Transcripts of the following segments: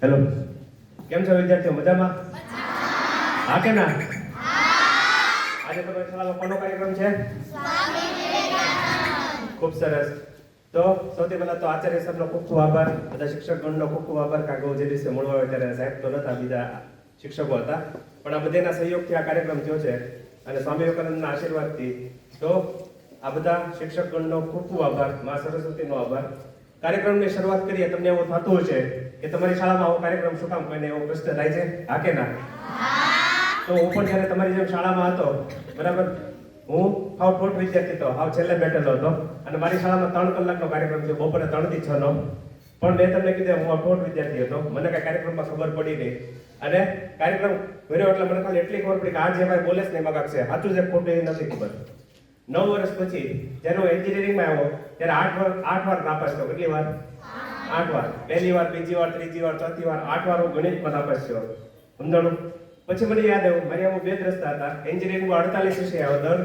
Hello, કેમ છો વિદ્યાર્થીઓ? મજામાં? હા કે ના? આજે તમારી શાળામાં કોનો કાર્યક્રમ છે? ખૂબ સરસ. તો સૌથી પહેલા તો આચાર્ય સાહેબનો ખૂબ ખૂબ આભાર, બધા શિક્ષકગણનો ખૂબ ખૂબ આભાર. કાગો જે દિવસે મળવા આવ્યો ત્યારે સાહેબ તો નતા, બીજા શિક્ષકો હતા, પણ આ બધાના સહયોગથી આ કાર્યક્રમ થયો છે અને સ્વામી વિવેકાનંદના આશીર્વાદથી. તો આ બધા શિક્ષકગણનો ખૂબ ખૂબ આભાર, મા સરસ્વતીનો આભાર. કાર્યક્રમની શરૂઆત કરીએ. તમને એવું થતું હશે કે તમારી શાળામાં આવો કાર્યક્રમ શું કામ, કોઈને એવો પ્રશ્ન થાય છે? હા કે ના? તો હું પણ જ્યારે તમારી જેમ શાળામાં હતો, બરાબર, હું હાવ ઠોઠ વિદ્યાર્થી હતો, હાવ છેલ્લે બેઠેલો હતો અને મારી શાળામાં 3 કલાકનો કાર્યક્રમ થયો, બપોરે 3 થી 6 નો. પણ મેં તમને કીધું હું હાવ ઠોઠ વિદ્યાર્થી હતો, મને કાંઈ કાર્યક્રમમાં ખબર પડી નહીં. અને કાર્યક્રમ કર્યો એટલે મને ખાલી એટલી ખબર પડી કે આ જે ભાઈ બોલે છે ને એમાં કાંઈક છે, સાચું છે ખોટું એ નથી ખબર. 9 વર્ષ પછી જ્યારે હું એન્જિનિયરિંગમાં આવ્યો ત્યારે 8 વાર નાપાસ થયો. કેટલી વાર? 8 વાર. પહેલી વાર, બીજી વાર, ત્રીજી વાર, ચોથી વાર, 8 વાર હું ગણિતમાં નાપાસ થયો. સમજાણું? પછી મને યાદ આવ્યું, મારી આમાં 2 જ રસ્તા હતા. એન્જિનિયરિંગમાં 48 વિષય આવે, દર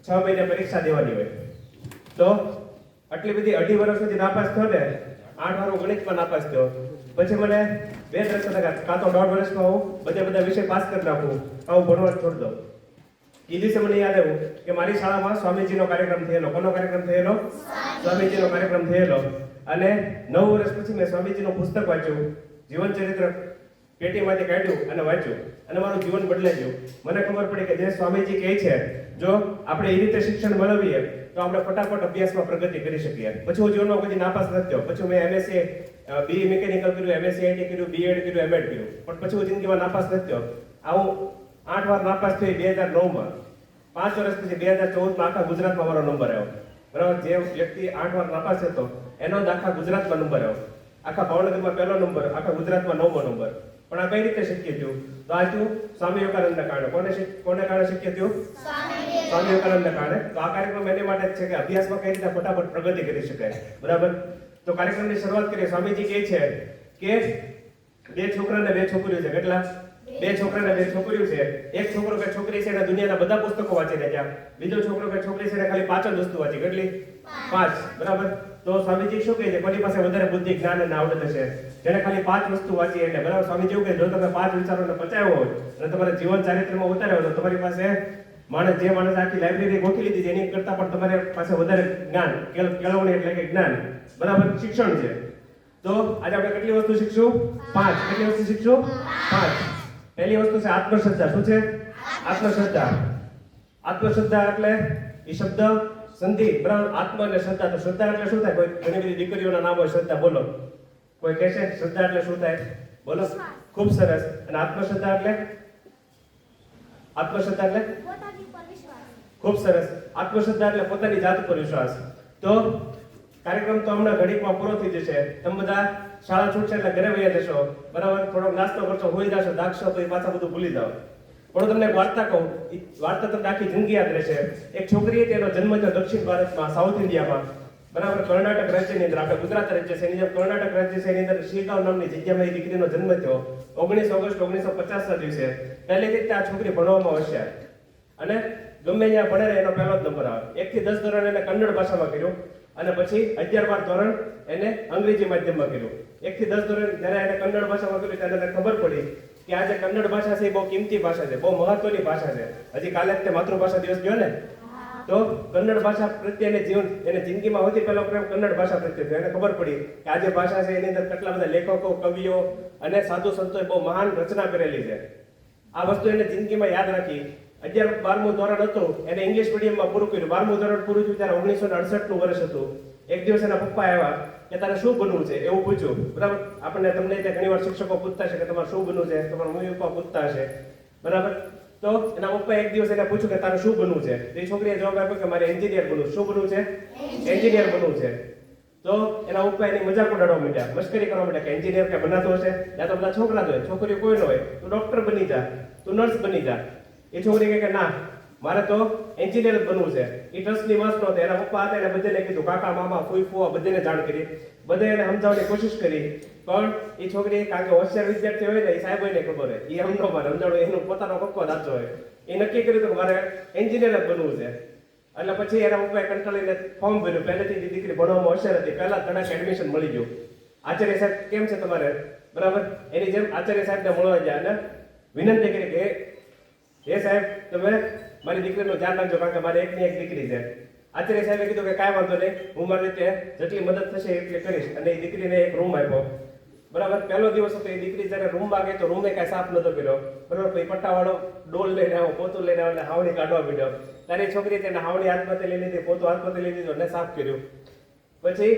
6 મહિને પરીક્ષા દેવાની હોય. તો આટલી બધી 2.5 વર્ષ સુધી નાપાસ થયો ને, 8 વાર હું ગણિતમાં નાપાસ થયો. પછી મને 2 જ રસ્તા હતા, કાં તો 1.5 વર્ષમાં હું બધા વિષય પાસ કરી નાખું, કાં હું ભણવા છોડી દઉં. એ દિવસે મને યાદ આવ્યું કે મારી શાળામાં સ્વામીજીનો કાર્યક્રમ થયેલો. કોનો કાર્યક્રમ થયેલો? સ્વામીજીનો કાર્યક્રમ થયેલો. અને 9 વર્ષ પછી મેં સ્વામીજીનું પુસ્તક વાંચ્યું, જીવન ચરિત્ર પેટીમાંથી કાઢ્યું અને વાંચ્યું અને મારું જીવન બદલાઈ ગયું. મને ખબર પડી કે જે સ્વામીજી કહે છે, જો આપણે એ રીતે શિક્ષણ મેળવીએ તો આપણે ફટાફટ અભ્યાસમાં પ્રગતિ કરી શકીએ. પછી હું જીવનમાં કોઈ નાપાસ નથી થયો. પછી મેં એમએસસી બીઈ મિકેનિકલ કર્યું, એમએસસી આઈટી કર્યું, બીએડ કર્યું, એમએડ કર્યું, પણ પછી હું જિંદગીમાં નાપાસ નથી થયો. આવું 8 વાર નાપાસ થઈ 2009માં. 5 વર્ષ પછી 2014માં આખા ગુજરાતમાં મારો નંબર આવ્યો. બરાબર, જે વ્યક્તિ 8 વાર નાપાસ હતો એનો જ આખા ગુજરાતમાં નંબર આવ્યો. આખા ભાવનગરમાં પહેલો નંબર, આખા ગુજરાતમાં 9મો નંબર. પણ આ કઈ રીતે શક્ય થયું? તો આ થયું સ્વામી વિવેકાનંદના કારણે. કોને કારણે શક્ય થયું? સ્વામી વિવેકાનંદના કારણે. તો આ કાર્યક્રમ એને માટે જ છે કે અભ્યાસમાં કઈ રીતે ફટાફટ પ્રગતિ કરી શકાય. બરાબર, તો કાર્યક્રમની શરૂઆત કરીએ. સ્વામીજી કહે છે કે 2 છોકરા ને 2 છોકરીઓ છે. કેટલા? 2 છોકરા ને 2 છોકરીઓ છે. એક છોકરો કે છોકરી છે એને દુનિયાના બધા પુસ્તકો વાંચીને ગયા. બીજો છોકરો કે છોકરી છે એને ખાલી 5 જ વસ્તુ વાંચી. કેટલી? 5. બરાબર. તો સ્વામીજી શું કહે છે? કોની પાસે વધારે બુદ્ધિ, જ્ઞાન અને આવડત હશે? જેને ખાલી 5 વસ્તુ વાંચી એટલે. બરાબર, સ્વામીજી એવું કહે જો તમે 5 વિચારોને પચાવ્યો હોય અને તમારા જીવન ચારિત્ર્યમાં ઉતાર્યો હોય તો તમારી પાસે જે માણસ આખી લાઇબ્રેરી ગોઠવી લીધી છે એની કરતાં પણ તમારી પાસે વધારે જ્ઞાન, કેળવણી એટલે કે જ્ઞાન, બરાબર, શિક્ષણ છે. તો આજે આપણે કેટલી વસ્તુ શીખશું? 5. કેટલી વસ્તુ શીખશું? 5. પહેલી વસ્તુ છે આત્મશ્રદ્ધા. શું છે? આત્મશ્રદ્ધા. આત્મશ્રદ્ધા એટલે એ શબ્દ સંધિ, બરાબર, આત્મ અને શ્રદ્ધા. તો શ્રદ્ધા એટલે શું થાય? કોઈ ઘણી બધી દીકરીઓના નામ હોય શ્રદ્ધા. બોલો, કોઈ કહેશે શ્રદ્ધા એટલે શું થાય? બોલો. ખૂબ સરસ. અને આત્મશ્રદ્ધા એટલે? આત્મશ્રદ્ધા એટલે ખૂબ સરસ. આત્મશ્રદ્ધા એટલે પોતાની જાત ઉપર વિશ્વાસ. તો કાર્યક્રમ તો હમણાં ઘડીકમાં પૂરો થઈ જશે. તમે બધા શાળા છૂટશે એટલે ઘરે વયા જશો. બરાબર, થોડોક નાસ્તો કરશો, હોઈ જશો, દાખશો તો એ પાછા બધું ભૂલી જાઓ. પણ તમને એક વાર્તા કહું, એ વાર્તા તમને આખી જિંદગી યાદ રહેશે. એક છોકરી હતી, એનો જન્મ થયો દક્ષિણ ભારતમાં, સાઉથ ઇન્ડિયામાં. બરાબર, કર્ણાટક રાજ્યની અંદર. આપણે ગુજરાત રાજ્ય છે એની અંદર કર્ણાટક રાજ્ય છે એની અંદર શીગાંવ નામની જગ્યામાં એ દીકરીનો જન્મ થયો 19 ઓગસ્ટ 1950ના દિવસે. પહેલેથી જ આ છોકરી ભણવામાં હોશિયાર અને ગમે ત્યાં ભણે એનો પહેલો જ નંબર આવે. 1 થી 10 ધોરણ એને કન્નડ ભાષામાં કર્યું અને પછી 11-12 ધોરણ એને અંગ્રેજી માધ્યમમાં કર્યું. 1 થી 10 ધોરણ જ્યારે એને કન્નડ ભાષામાં કર્યું ત્યારે એને ખબર પડી કે આ જે કન્નડ ભાષા છે એ બહુ કિંમતી ભાષા છે, બહુ મહત્વની ભાષા છે. હજી કાલે જ તે માતૃભાષા દિવસ ગયો ને, તો કન્નડ ભાષા પ્રત્યે એને જિંદગીમાં સૌથી પહેલો પ્રેમ કન્નડ ભાષા પ્રત્યે થયો. એને ખબર પડી કે આ જે ભાષા છે એની અંદર કેટલા બધા લેખકો, કવિઓ અને સાધુ સંતોએ બહુ મહાન રચના કરેલી છે. આ વસ્તુ એને જિંદગીમાં યાદ રાખી. 11-12મું ધોરણ હતું, એને ઇંગ્લિશ મીડિયમમાં પૂરું કર્યું. 12મું ધોરણ પૂરું થયું ત્યારે 1968નું વર્ષ હતું. એક દિવસ એના પપ્પા આવ્યા કે તારે શું બનવું છે એવું પૂછ્યું. બરાબર, આપણને તમને ત્યાં ઘણી વાર શિક્ષકો પૂછતા છે કે તમારે શું બનવું છે, તમારા મમ્મી પપ્પા પૂછતા હશે. બરાબર, તો એના પપ્પાએ એક દિવસ એને પૂછ્યું કે તારે શું બનવું છે? એ છોકરીએ જવાબ આપ્યો કે મારે એન્જિનિયર બનવું. શું બનવું છે? એન્જિનિયર બનવું છે. તો એના પપ્પા એની મજાક ઉડાડવા માંડ્યા, મસ્કરી કરવા માંડ્યા કે એન્જિનિયર કે બનાતો હશે, ત્યાં તો બધા છોકરા જ હોય, છોકરીઓ કોઈ ન હોય. તું ડોક્ટર બની જા, તું નર્સ બની જા. એ છોકરી કહે કે ના, મારે તો એન્જિનિયર જ બનવું છે. એ ટ્રસ્ટની વસ્ત નહોતી. એના પપ્પા હતા એને બધાને કીધું, કાકા, મામા, ફૂઈ, ફુવા બધાને જાણ કરી, બધા એને સમજાવવાની કોશિશ કરી. પણ એ છોકરી, કારણ કે હોશિયાર વિદ્યાર્થી હોય ને, એ સાહેબ હોય ને ખબર હોય, એ એમ ન મારે સમજાવડો, એનો પોતાનો કક્કો દાચો હોય. એ નક્કી કર્યું કે મારે એન્જિનિયર જ બનવું છે. એટલે પછી એના પપ્પાએ કંટાળીને ફોર્મ ભર્યું. પહેલેથી દીકરી ભણવામાં હોશિયાર હતી, પહેલા જ તણાક એડમિશન મળી ગયું. આચાર્ય સાહેબ કેમ છે તમારે? બરાબર. એની જેમ આચાર્ય સાહેબને મળવા ગયા અને વિનંતી કરી કે એ સાહેબ તમે મારી દીકરીનું ધ્યાન રાખજો, કારણ કે મારે એકની એક દીકરી છે. આચાર્ય સાહેબે કીધું કે કાંઈ વાંધો નહીં, હું મારી રીતે જેટલી મદદ થશે એટલી કરીશ. અને એ દીકરીને એક રૂમ આપ્યો. બરાબર. પહેલો દિવસ હતો, એ દીકરી જ્યારે રૂમમાં ગઈ તો રૂમે કાંઈ સાફ નતો કર્યો. બરાબર. પછી પટ્ટાવાળો ડોલ લઈને આવ્યો, પોતું લઈને આવ્યો અને હાવણી કાઢવા માંડ્યો. ત્યારે એ છોકરી તેને હાવણી હાથમાંથી લઈ લીધી, પોતું હાથમાંથી લઈ લીધું અને સાફ કર્યું. પછી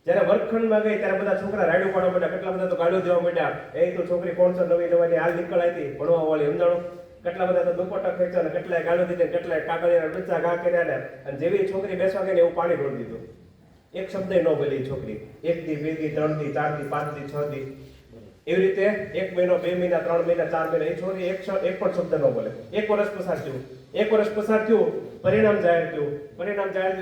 જ્યારે વર્ગખંડમાં ગઈ ત્યારે બધા છોકરા રાડ્યું પાડવા માંડ્યા, કેટલા બધા તો ગાળ્યો દેવા માંડ્યા. એ તો છોકરી 509 હાલ નીકળાઈ હતી ભણવા વાળી, સમજાણું. કેટલા બધા તો દુપટ્ટા ખેંચ્યા ને કેટલાય ગાળ્યો દીધી, કેટલાય કાગળિયા ડૂચા ઘા કર્યા ને. અને જેવી છોકરી બેસવા ગઈ ને એવું પાણી ઢોળી દીધું. એક શબ્દ ન બોલી છોકરી. 1 દી 2 દી 3 દી 4 દી 5 દી 6 દી એવી રીતે 1 મહિનો 2 મહિના 3 મહિના 4 મહિના એ છોકરી એક પણ શબ્દ ન બોલે. 1 વર્ષ પસાર થયું. 1 વર્ષ પસાર થયું, પરિણામ જાહેર થયું.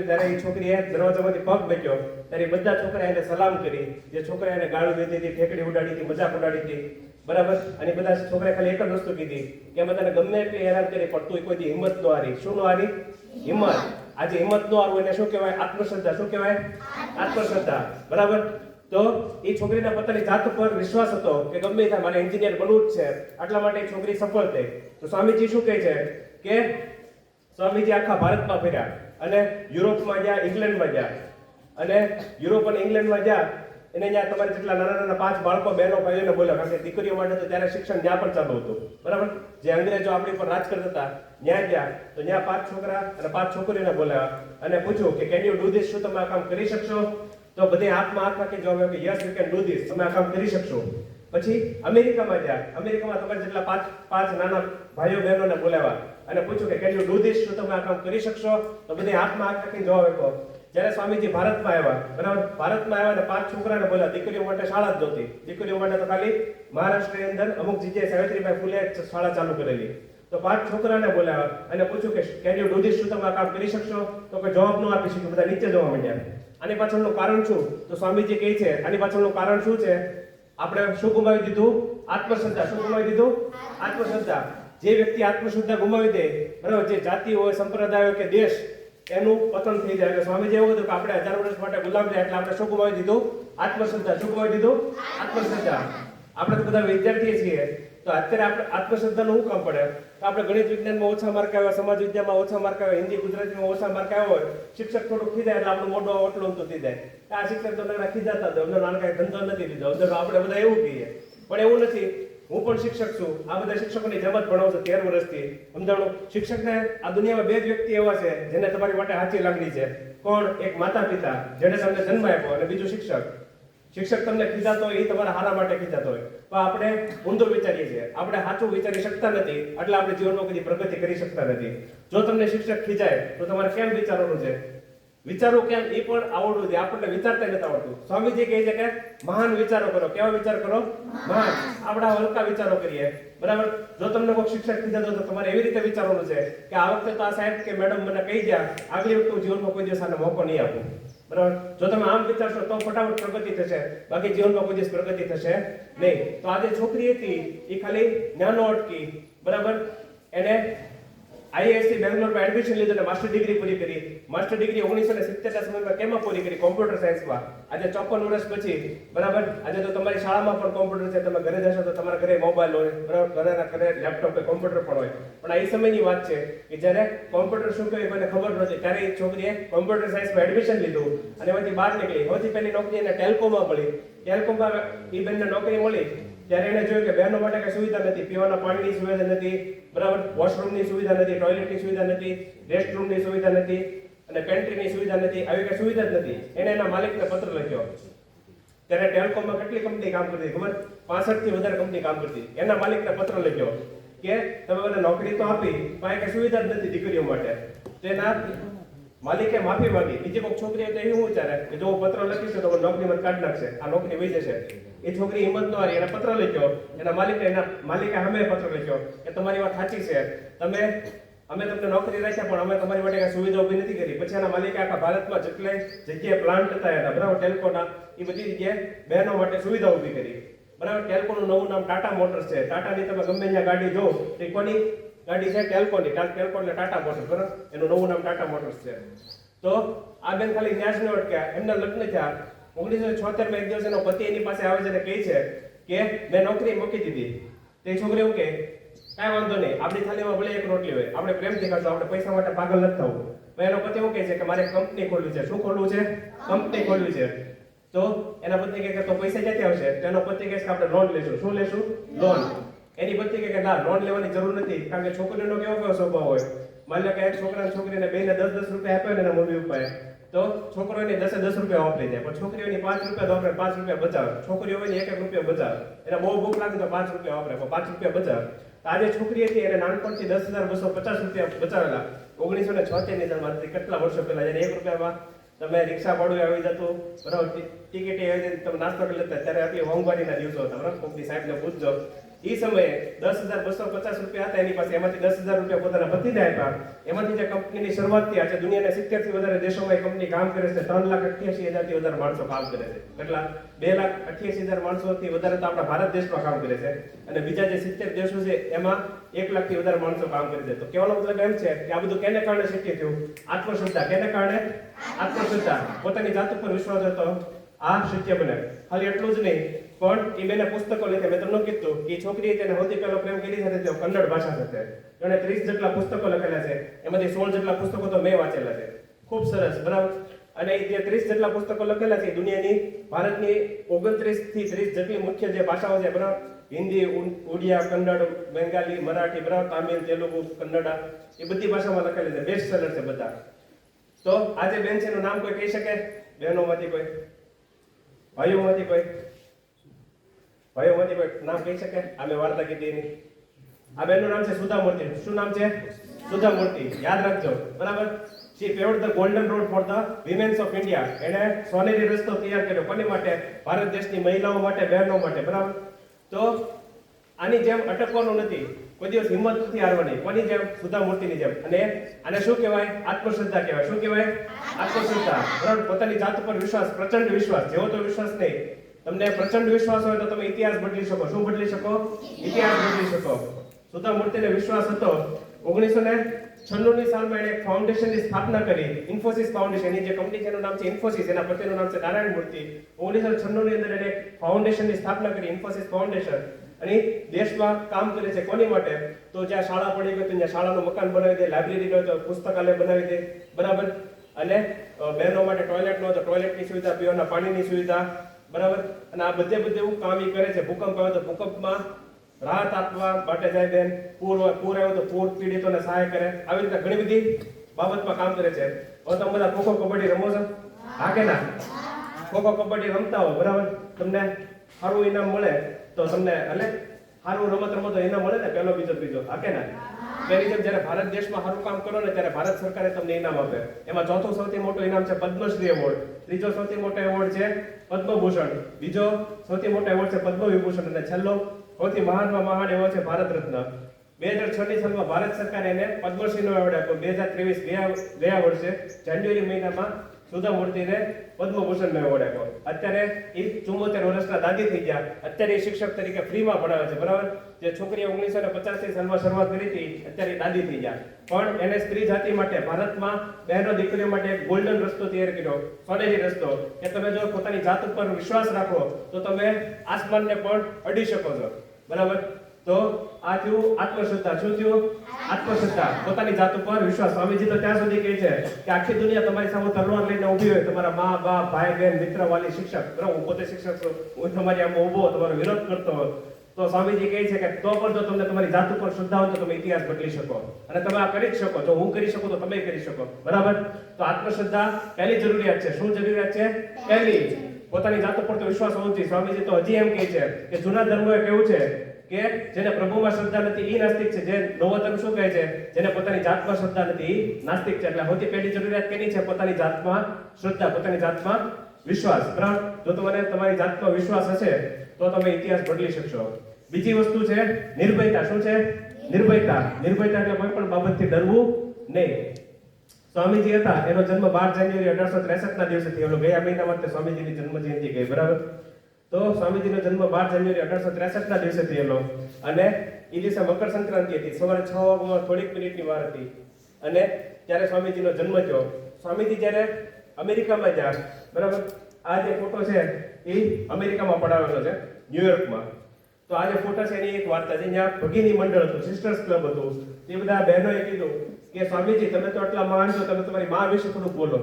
ત્યારે એ છોકરીએ દરવાજામાંથી પગ મૂક્યો ત્યારે બધા છોકરા એને સલામ કરી. જે છોકરા એને ગાળું દીધી હતી, ઠેકડી ઉડાડી હતી, મજાક ઉડાડી હતી. બરાબર. અને બધા છોકરા ખાલી એક જ વસ્તુ કીધી કે અમે તને ગમે એટલી હેરાન કરી પણ તું કોઈ દી હિંમત ન હારી. શું ન હારી? હિંમત. આજે હિંમત ન હારવું એને શું કહેવાય? આત્મશ્રદ્ધા. શું કહેવાય? આત્મશ્રદ્ધા. બરાબર. તો એ છોકરીના પોતાની જાત ઉપર વિશ્વાસ હતો કે ગમે થાય મારે એન્જિનિયર બનવું જ છે, આટલા માટે એ છોકરી સફળ થઈ. તો સ્વામીજી શું કહે છે કે સ્વામીજી આખા ભારતમાં ફર્યા અને યુરોપમાં ગયા, ઇંગ્લેન્ડમાં ગયા. અને યુરોપ અને ઇંગ્લેન્ડમાં ગયા એને ત્યાં તમારે જેટલા નાના નાના 5 બાળકો બહેનો ભાઈઓને બોલ્યા, કારણ કે દીકરીઓ માટે તો ત્યારે શિક્ષણ ત્યાં પણ ચાલુ હતું. બરાબર. જે અંગ્રેજો આપણી પર રાજ કરતા હતા ત્યાં ગયા તો ત્યાં 5 છોકરા અને 5 છોકરીઓને બોલાવ્યા અને પૂછ્યું કે કેન યુ ડુ ધીસ, શું તમે આ કામ કરી શકશો? તો બધે હાથમાં હાથ નાખી જવાબ આવ્યો કે yes you can do this, તમે આ કામ કરી શકશો. પછી અમેરિકામાં ગયા. અમેરિકામાં તમારે જેટલા 5 નાના ભાઈઓ બહેનોને બોલાવ્યા અને પૂછ્યું કે કેન યુ ડુ ધીસ, શું તમે આ કામ કરી શકશો? તો બધે હાથમાં હાથ નાખીને જવાબ આપ્યો. જ્યારે સ્વામીજી ભારતમાં આવ્યા, બરાબર, ભારતમાં આવ્યા અને 5 છોકરાને બોલ્યા. દીકરીઓ માટે શાળા જ નહોતી. દીકરીઓ માટે તો ખાલી મહારાષ્ટ્રની અંદર અમુક જગ્યાએ સાવિત્રીબાઈ ફૂલે શાળા ચાલુ કરેલી. તો 5 છોકરાને બોલાવ્યા અને પૂછ્યું કે કેન યુ ડુ ધીસ, શું તમે આ કામ કરી શકશો? તો કોઈ જવાબ ન આપી શક્યું. બધા નીચે જવા માંડ્યા. આની પાછળનું કારણ શું? તો સ્વામીજી કહે છે આની પાછળનું કારણ શું છે? આપણે શું ગુમાવી દીધું? આત્મશ્રદ્ધા. શું ગુમાવી દીધું? આત્મશ્રદ્ધા. જે વ્યક્તિ આત્મશ્રદ્ધા ગુમાવી દે, બરાબર, જે જાતિ હોય, સંપ્રદાય હોય કે દેશ, એનું પતન થઈ જાય. એટલે સ્વામીજી એવું કીધું કે આપણે 1000 વર્ષ માટે ગુલામ રહ્યા, એટલે આપણે શું ગુમાવી દીધું? આત્મશ્રદ્ધા. શું ગુમાવી દીધું? આત્મશ્રદ્ધા. આપણે તો બધા વિદ્યાર્થી છીએ તો અત્યારે આપણે આત્મશ્રદ્ધાનું શું કામ પડે? તો આપણે ગણિત વિજ્ઞાનમાં ઓછા માર્ક આવ્યા, સમાજ વિદ્યામાં ઓછા માર્ક આવ્યા, હિન્દી ગુજરાતીમાં ઓછા માર્ક આવ્યા હોય, શિક્ષક થોડુંક ખીજાય એટલે આપણું મોઢું ઓટલું ઊંધું થઈ જાય. આ શિક્ષક તો નકરા ખીજાતા હતા, અમને નાના કાંઈ ધંધો નથી લીધો, આપણે બધા એવું કહીએ. પણ એવું નથી. હું પણ શિક્ષક છું. આ બધા શિક્ષકોની જેમ જ ભણાવું છું 13 વર્ષથી. સમજાણું. શિક્ષકને આ દુનિયામાં 2 જ વ્યક્તિ એવા છે જેને તમારી માટે સાચી લાગણી છે. કોણ? એક માતા પિતા જેને તમને જન્મ આપ્યો, અને બીજું શિક્ષક. શિક્ષક તમને ખીજાતો હોય એ તમારા હારા માટે ખીજાતો હોય, પણ આપણે ઊંધું વિચારીએ છીએ. આપણે સાચું વિચારી શકતા નથી, એટલે આપણે જીવનમાં કદી પ્રગતિ કરી શકતા નથી. જો તમને શિક્ષક ખીજાય તો તમારે કેમ વિચારવાનું છે? વિચારવું કેમ એ પણ આવડવું છે. આપણને વિચારતા નથી આવડતું. સ્વામીજી કહે છે કે મહાન વિચારો કરો. કેવા વિચાર કરો? મહાન. આપણા હલકા વિચારો કરીએ. બરાબર. જો તમને કોઈ શિક્ષક ખીજાતો તો તમારે એવી રીતે વિચારવાનું છે કે આ વખતે તો આ સાહેબ કે મેડમ મને કહી ગયા, આગલી વખતે હું જીવનમાં કોઈ દિવસ આને મોકો નહીં આપું. બરાબર. જો તમે આમ વિચારશો તો ફટાફટ પ્રગતિ થશે, બાકી જીવનમાં કોઈ દિવસ પ્રગતિ થશે નહીં. તો આ જે છોકરી હતી એ ખાલી જ્ઞાનો અટકી. બરાબર. એને આઈઆઈએસસી બેંગ્લોરમાં એડમિશન લીધું અને માસ્ટર ડિગ્રી પૂરી કરી. માસ્ટર ડિગ્રી 1970ના સમયમાં કેમાં પૂરી કરી? કોમ્પ્યુટર સાયન્સમાં. આજે 54 વર્ષ પછી, બરાબર, આજે તો તમારી શાળામાં પણ કોમ્પ્યુટર છે. તમે ઘરે જશો તો તમારા ઘરે મોબાઈલ હોય, બરાબર, ઘરેના ઘરે લેપટોપ હોય, કોમ્પ્યુટર પણ હોય. પણ આ એ સમયની વાત છે કે જ્યારે કોમ્પ્યુટર શું કહેવાય કોઈને ખબર નહોતી, ત્યારે એ છોકરીએ કોમ્પ્યુટર સાયન્સમાં એડમિશન લીધું અને એમાંથી બહાર નીકળી. સૌથી પહેલી નોકરી એને ટેલકોમાં મળી. ટેલકોમાં એ બેનને નોકરી મળી ત્યારે એને જોયું કે બહેનો માટે કઈ સુવિધા નથી. પીવાના પાણીની સુવિધા નથી, બરાબર, વોશરૂમની સુવિધા નથી, ટોયલેટની સુવિધા નથી, રેસ્ટરૂમની સુવિધા નથી અને પેન્ટ્રીની સુવિધા નથી. આવી કઈ સુવિધા જ નથી. એને એના માલિકને પત્ર લખ્યો. ત્યારે ટેલકોમમાં કેટલી કંપની કામ કરતી ખબર? 65 થી વધારે કંપની કામ કરતી. એના માલિકને પત્ર લખ્યો કે તમે મને નોકરી તો આપી પણ કઈ સુવિધા જ નથી દીકરીઓ માટે. તેના માલિકે માફી માંગી. બીજી કોઈ છોકરી તો એવું વિચારે કે જો હું પત્ર લખીશ તો નોકરી મને કાઢી નાખશે, આ નોકરી વહી જશે. એ છોકરી હિંમત ન હારી, એને પત્ર લખ્યો. એના માલિકે સામે પત્ર લખ્યો કે તમારી વાત સાચી છે, અમે તમને નોકરી રાખ્યા પણ અમે તમારી માટે કઈ સુવિધા ઊભી નથી કરી. પછી એના માલિકે આખા ભારતમાં જેટલે જગ્યાએ પ્લાન્ટ હતા એના, બરાબર, ટેલકોના, એ બધી જગ્યાએ બહેનો માટે સુવિધા ઊભી કરી. બરાબર. ટેલકોનું નવું નામ ટાટા મોટર્સ છે. ટાટાની તમે ગમે ત્યાં ગાડી જો તો એ કોની ગાડી છે? ટેલકોની. ટેલકો એટલે ટાટા મોટર્સ, બરાબર, એનું નવું નામ ટાટા મોટર્સ છે. તો આ બેન ખાલી ન્યાસ ન અટક્યા. એમના લગ્ન થયા 1976માં. એક દિવસ એનો પતિ એની પાસે આવે છે અને કહે છે કે મેં નોકરી મૂકી દીધી. તે છોકરી એવું કે કાંઈ વાંધો નહીં, આપણી થાળીમાં ભલે એક રોટલી હોય, આપણે પ્રેમથી ખાશું, આપણે પૈસા માટે પાગલ નથી થવું. તો એનો પતિ એવું કહે છે કે મારે કંપની ખોલવી છે. શું ખોલવું છે? કંપની ખોલવી છે. તો એના પતિ કહે કે તો પૈસા ક્યાંથી આવશે? તો એનો પતિ કહે કે આપણે લોન લેશું. શું લેશું? લોન. એની પતિ કહે કે ના, લોન લેવાની જરૂર નથી, કારણ કે છોકરીનો કેવો સ્વભાવ હોય. માની લો કે એક છોકરા છોકરીને બેને 10-10 રૂપિયા આપ્યો ને એના મમ્મી પપ્પાએ, તો છોકરો એની 10-10 રૂપિયા વાપરી જાય, પણ છોકરીઓની 5 રૂપિયા વાપરે, 5 રૂપિયા બચાવે. છોકરીઓ હોય ને 1-1 રૂપિયા બચાવે. એને બહુ ભૂખ લાગે તો 5 રૂપિયા વાપરે, પણ 5 રૂપિયા બચાવે. આજે છોકરી હતી એને નાનપણથી 10,250 રૂપિયા બચાવેલા 1976 ની જન્મથી, કેટલા વર્ષો પહેલા. જ્યારે 1 રૂપિયામાં તમે રિક્ષા ભાડું આવી જતું, બરાબર, ટિકિટ આવી જતી, તમે નાસ્તો કરી લેતા. ત્યારે આટલી મોંઘવારીના દિવસો હતા, બરાબર. કોકની સાહેબને પૂછજો, એ સમયે 10,250 રૂપિયા હતા એની પાસે, એમાંથી 10,000 રૂપિયા પોતાના પતિને આપ્યા. એમાંથી જે કંપનીની શરૂઆત થઈ, આજે દુનિયાના 70 થી વધારે દેશોમાં એ કંપની કામ કરે છે. 3,88,000 થી વધારે માણસો કામ કરે છે. કેટલા? 2,88,000 માણસોથી વધારે તો આપણા ભારત દેશમાં કામ કરે છે, અને બીજા જે 70 દેશો છે એમાં 1 લાખથી વધારે માણસો કામ કરે છે. તો કહેવાનો મતલબ એમ છે કે આ બધું કેને કારણે શક્ય થયું? આત્મશ્રદ્ધા. કેને કારણે? આત્મશ્રદ્ધા. પોતાની જાત ઉપર વિશ્વાસ હતો, આ શક્ય બને. ખાલી એટલું જ નહીં, પણ એ બેને પુસ્તકો લખે. મેં તમને કીધું કે છોકરીએ તેને સૌથી પહેલો પ્રેમ કરી સાથે થયો કન્નડ ભાષા સાથે. એણે 30 જેટલા પુસ્તકો લખેલા છે, એમાંથી 16 જેટલા પુસ્તકો તો મેં વાંચેલા છે. ખૂબ સરસ, બરાબર. અને એ જે 30 જેટલા પુસ્તકો લખેલા છે, દુનિયાની ભારતની 29 થી 30 જેટલી મુખ્ય જે ભાષાઓ છે, બરાબર, હિન્દી, ઉડિયા, કન્નડ, બેંગાલી, મરાઠી, બરાબર, તામિલ, તેલુગુ, કન્નડા, એ બધી ભાષામાં લખેલી છે. બેસ્ટ સેલર છે બધા. તો આજે બેન છે એનું નામ કોઈ કહી શકે? બહેનોમાંથી કોઈ? ભાઈઓમાંથી કોઈ? ભાઈઓમાંથી કોઈ નામ કહી શકે? આ મેં વાર્તા કીધી એની. આ બેનનું નામ છે સુધા મૂર્તિ. શું નામ છે? સુધા મૂર્તિ. યાદ રાખજો, બરાબર. She paved the golden road for the women of India. એણે સોનેરી રસ્તો તૈયાર કર્યો. કોની માટે? ભારત દેશની મહિલાઓ માટે, બહેનો માટે, બરાબર. તો આની જેમ અટકવાનું નથી, કોઈ દિવસ હિંમત નથી હારવાની. કોની જેમ? સુધા મૂર્તિની જેમ. અને આને શું કહેવાય? આત્મશ્રદ્ધા કહેવાય. શું કહેવાય? આત્મશ્રદ્ધા, બરાબર. પોતાની જાત ઉપર વિશ્વાસ, પ્રચંડ વિશ્વાસ. જેવો તો વિશ્વાસ નહીં, તમને પ્રચંડ વિશ્વાસ હોય તો તમે ઇતિહાસ બદલી શકો. શું બદલી શકો? ઇતિહાસ બદલી શકો. સુધા મૂર્તિને વિશ્વાસ હતો. 1996 ની સાલમાં એણે એક ફાઉન્ડેશનની સ્થાપના કરી, ઇન્ફોસિસ ફાઉન્ડેશન. એની જે કંપની છે એનું નામ છે ઇન્ફોસિસ, એના પતિનું નામ છે નારાયણ મૂર્તિ. 1996 ની અંદર એણે એક ફાઉન્ડેશનની સ્થાપના કરી, ઇન્ફોસિસ ફાઉન્ડેશન. અને દેશમાં કામ કરે છે. કોની માટે? તો જ્યાં શાળા પડી ગઈ તો ત્યાં શાળાનું મકાન બનાવી દે, લાઇબ્રેરી હોય તો પુસ્તકાલય બનાવી દે, બરાબર. અને બહેનો માટે ટોયલેટ નો તો ટોયલેટની સુવિધા, પીવાના પાણીની સુવિધા, બરાબર. અને આ બધે એવું કામ ઈ કરે છે. ભૂકંપ આવે તો ભૂકંપમાં રાહત આપવા માટે જાય બેન. પૂર આવ્યો તો પૂર પીડિતોને સહાય કરે. આવી રીતે ઘણી બધી બાબતમાં કામ કરે છે. હવે તમે બધા ખોખો કબડ્ડી રમો છો? હા કે ના? ખોખો કબડ્ડી રમતા હો, બરાબર. તમને સારું ઇનામ મળે તો તમને, એટલે સારું રમત રમો તો ઇનામ મળે ને, પહેલો, બીજો, ત્રીજો. હા કે ના? તેની જેમ જ્યારે ભારત દેશમાં સારું કામ કરો ને ત્યારે ભારત સરકારે તમને ઇનામ આપે. એમાં ચોથું સૌથી મોટું ઇનામ છે પદ્મશ્રી એવોર્ડ. ત્રીજો સૌથી મોટો એવોર્ડ છે પદ્મભૂષણ. બીજો સૌથી મોટો એવોર્ડ છે પદ્મવિભૂષણ. અને છેલ્લો સૌથી મહાનમાં મહાન એવોર્ડ છે ભારત રત્ન. 2006 ની સાલમાં ભારત સરકારે એને પદ્મશ્રીનો એવોર્ડ આપ્યો. 2023 ગયા વર્ષે જાન્યુઆરી મહિનામાં સુધા મૂર્તિને પદ્મભૂષણનો એવોર્ડ આપ્યો. અત્યારે એ 74 વર્ષના દાદી થઈ ગયા. અત્યારે એ શિક્ષક તરીકે ફ્રીમાં ભણાવે છે, બરાબર. જે છોકરીએ 1950 ની સાલમાં શરૂઆત કરી હતી, અત્યારે દાદી થઈ ગયા. પણ એને સ્ત્રી જાતિ માટે, ભારતમાં બહેનો દીકરીઓ માટે એક ગોલ્ડન રસ્તો તૈયાર કર્યો, સોનેરી રસ્તો, કે તમે જો પોતાની જાત ઉપર વિશ્વાસ રાખો તો તમે આસમાનને પણ અડી શકો છો, બરાબર. તો આ થયું આત્મશ્રદ્ધા. શું થયું? આત્મશ્રદ્ધા. પોતાની જાત ઉપર વિશ્વાસ. સ્વામીજી તો ત્યાં સુધી કહે છે કે આખી દુનિયા તમારી સામે તલવાર લઈને ઊભી હોય, તમારા મા બાપ, ભાઈ બહેન, મિત્ર, વાલી, શિક્ષક, બરાબર. હું પોતે શિક્ષક છું, હું તમારી આમ ઊભો તમારો વિરોધ કરતો હોય તો સ્વામીજી કહે છે કે તો પણ જો તમને તમારી જાત ઉપર શ્રદ્ધા હોય તો તમે ઇતિહાસ બદલી શકો, અને તમે આ કરી જ શકો. જો હું કરી શકું તો તમે કરી શકો, બરાબર. તો આત્મશ્રદ્ધા પહેલી જરૂરિયાત છે. શું જરૂરિયાત છે? પહેલી, પોતાની જાત ઉપર તો વિશ્વાસ હોવો જોઈએ. સ્વામીજી તો હજી એમ કહે છે કે જૂના ધર્મોએ કેવું છે કે જેને પ્રભુમાં શ્રદ્ધા નથી એ નાસ્તિક છે. જે નવો ધર્મ શું કહે છે? જેને પોતાની જાતમાં શ્રદ્ધા નથી એ નાસ્તિક છે. એટલે સૌથી પહેલી જરૂરિયાત કેની છે? પોતાની જાતમાં શ્રદ્ધા, પોતાની જાતમાં વિશ્વાસ, બરાબર. જો તમને તમારી જાતમાં વિશ્વાસ હશે તો તમે ઇતિહાસ બદલી શકશો. બીજી વસ્તુ છે નિર્ભયતા. શું છે? નિર્ભયતા. નિર્ભયતા એટલે કોઈ પણ બાબતથી ડરવું નહીં. સ્વામીજી હતા, એનો જન્મ 12 જાન્યુઆરી 1863 ના દિવસે થયો. ગયા મહિનામાં તે સ્વામીજીની જન્મ જયંતિ ગઈ, બરાબર. તો સ્વામીજીનો જન્મ 12 જાન્યુઆરી 1863 ના દિવસે થયેલો. અને એ દિવસે મકર સંક્રાંતિ હતી. સવારે 6 વાગ્યામાં થોડીક મિનિટની વાર હતી અને ત્યારે સ્વામીજીનો જન્મ થયો. સ્વામીજી જ્યારે અમેરિકામાં ગયા, બરાબર. આ જે ફોટો છે એ અમેરિકામાં પડાવેલો છે, ન્યુયોર્કમાં. તો આ જે ફોટા છે એની એક વાર્તા છે. ત્યાં ભગીની મંડળ હતું, સિસ્ટર્સ ક્લબ હતું. એ બધા બહેનોએ કીધું કે સ્વામીજી તમે તો આટલા મહાન છો, તમે તમારી મા વિશે થોડુંક બોલો.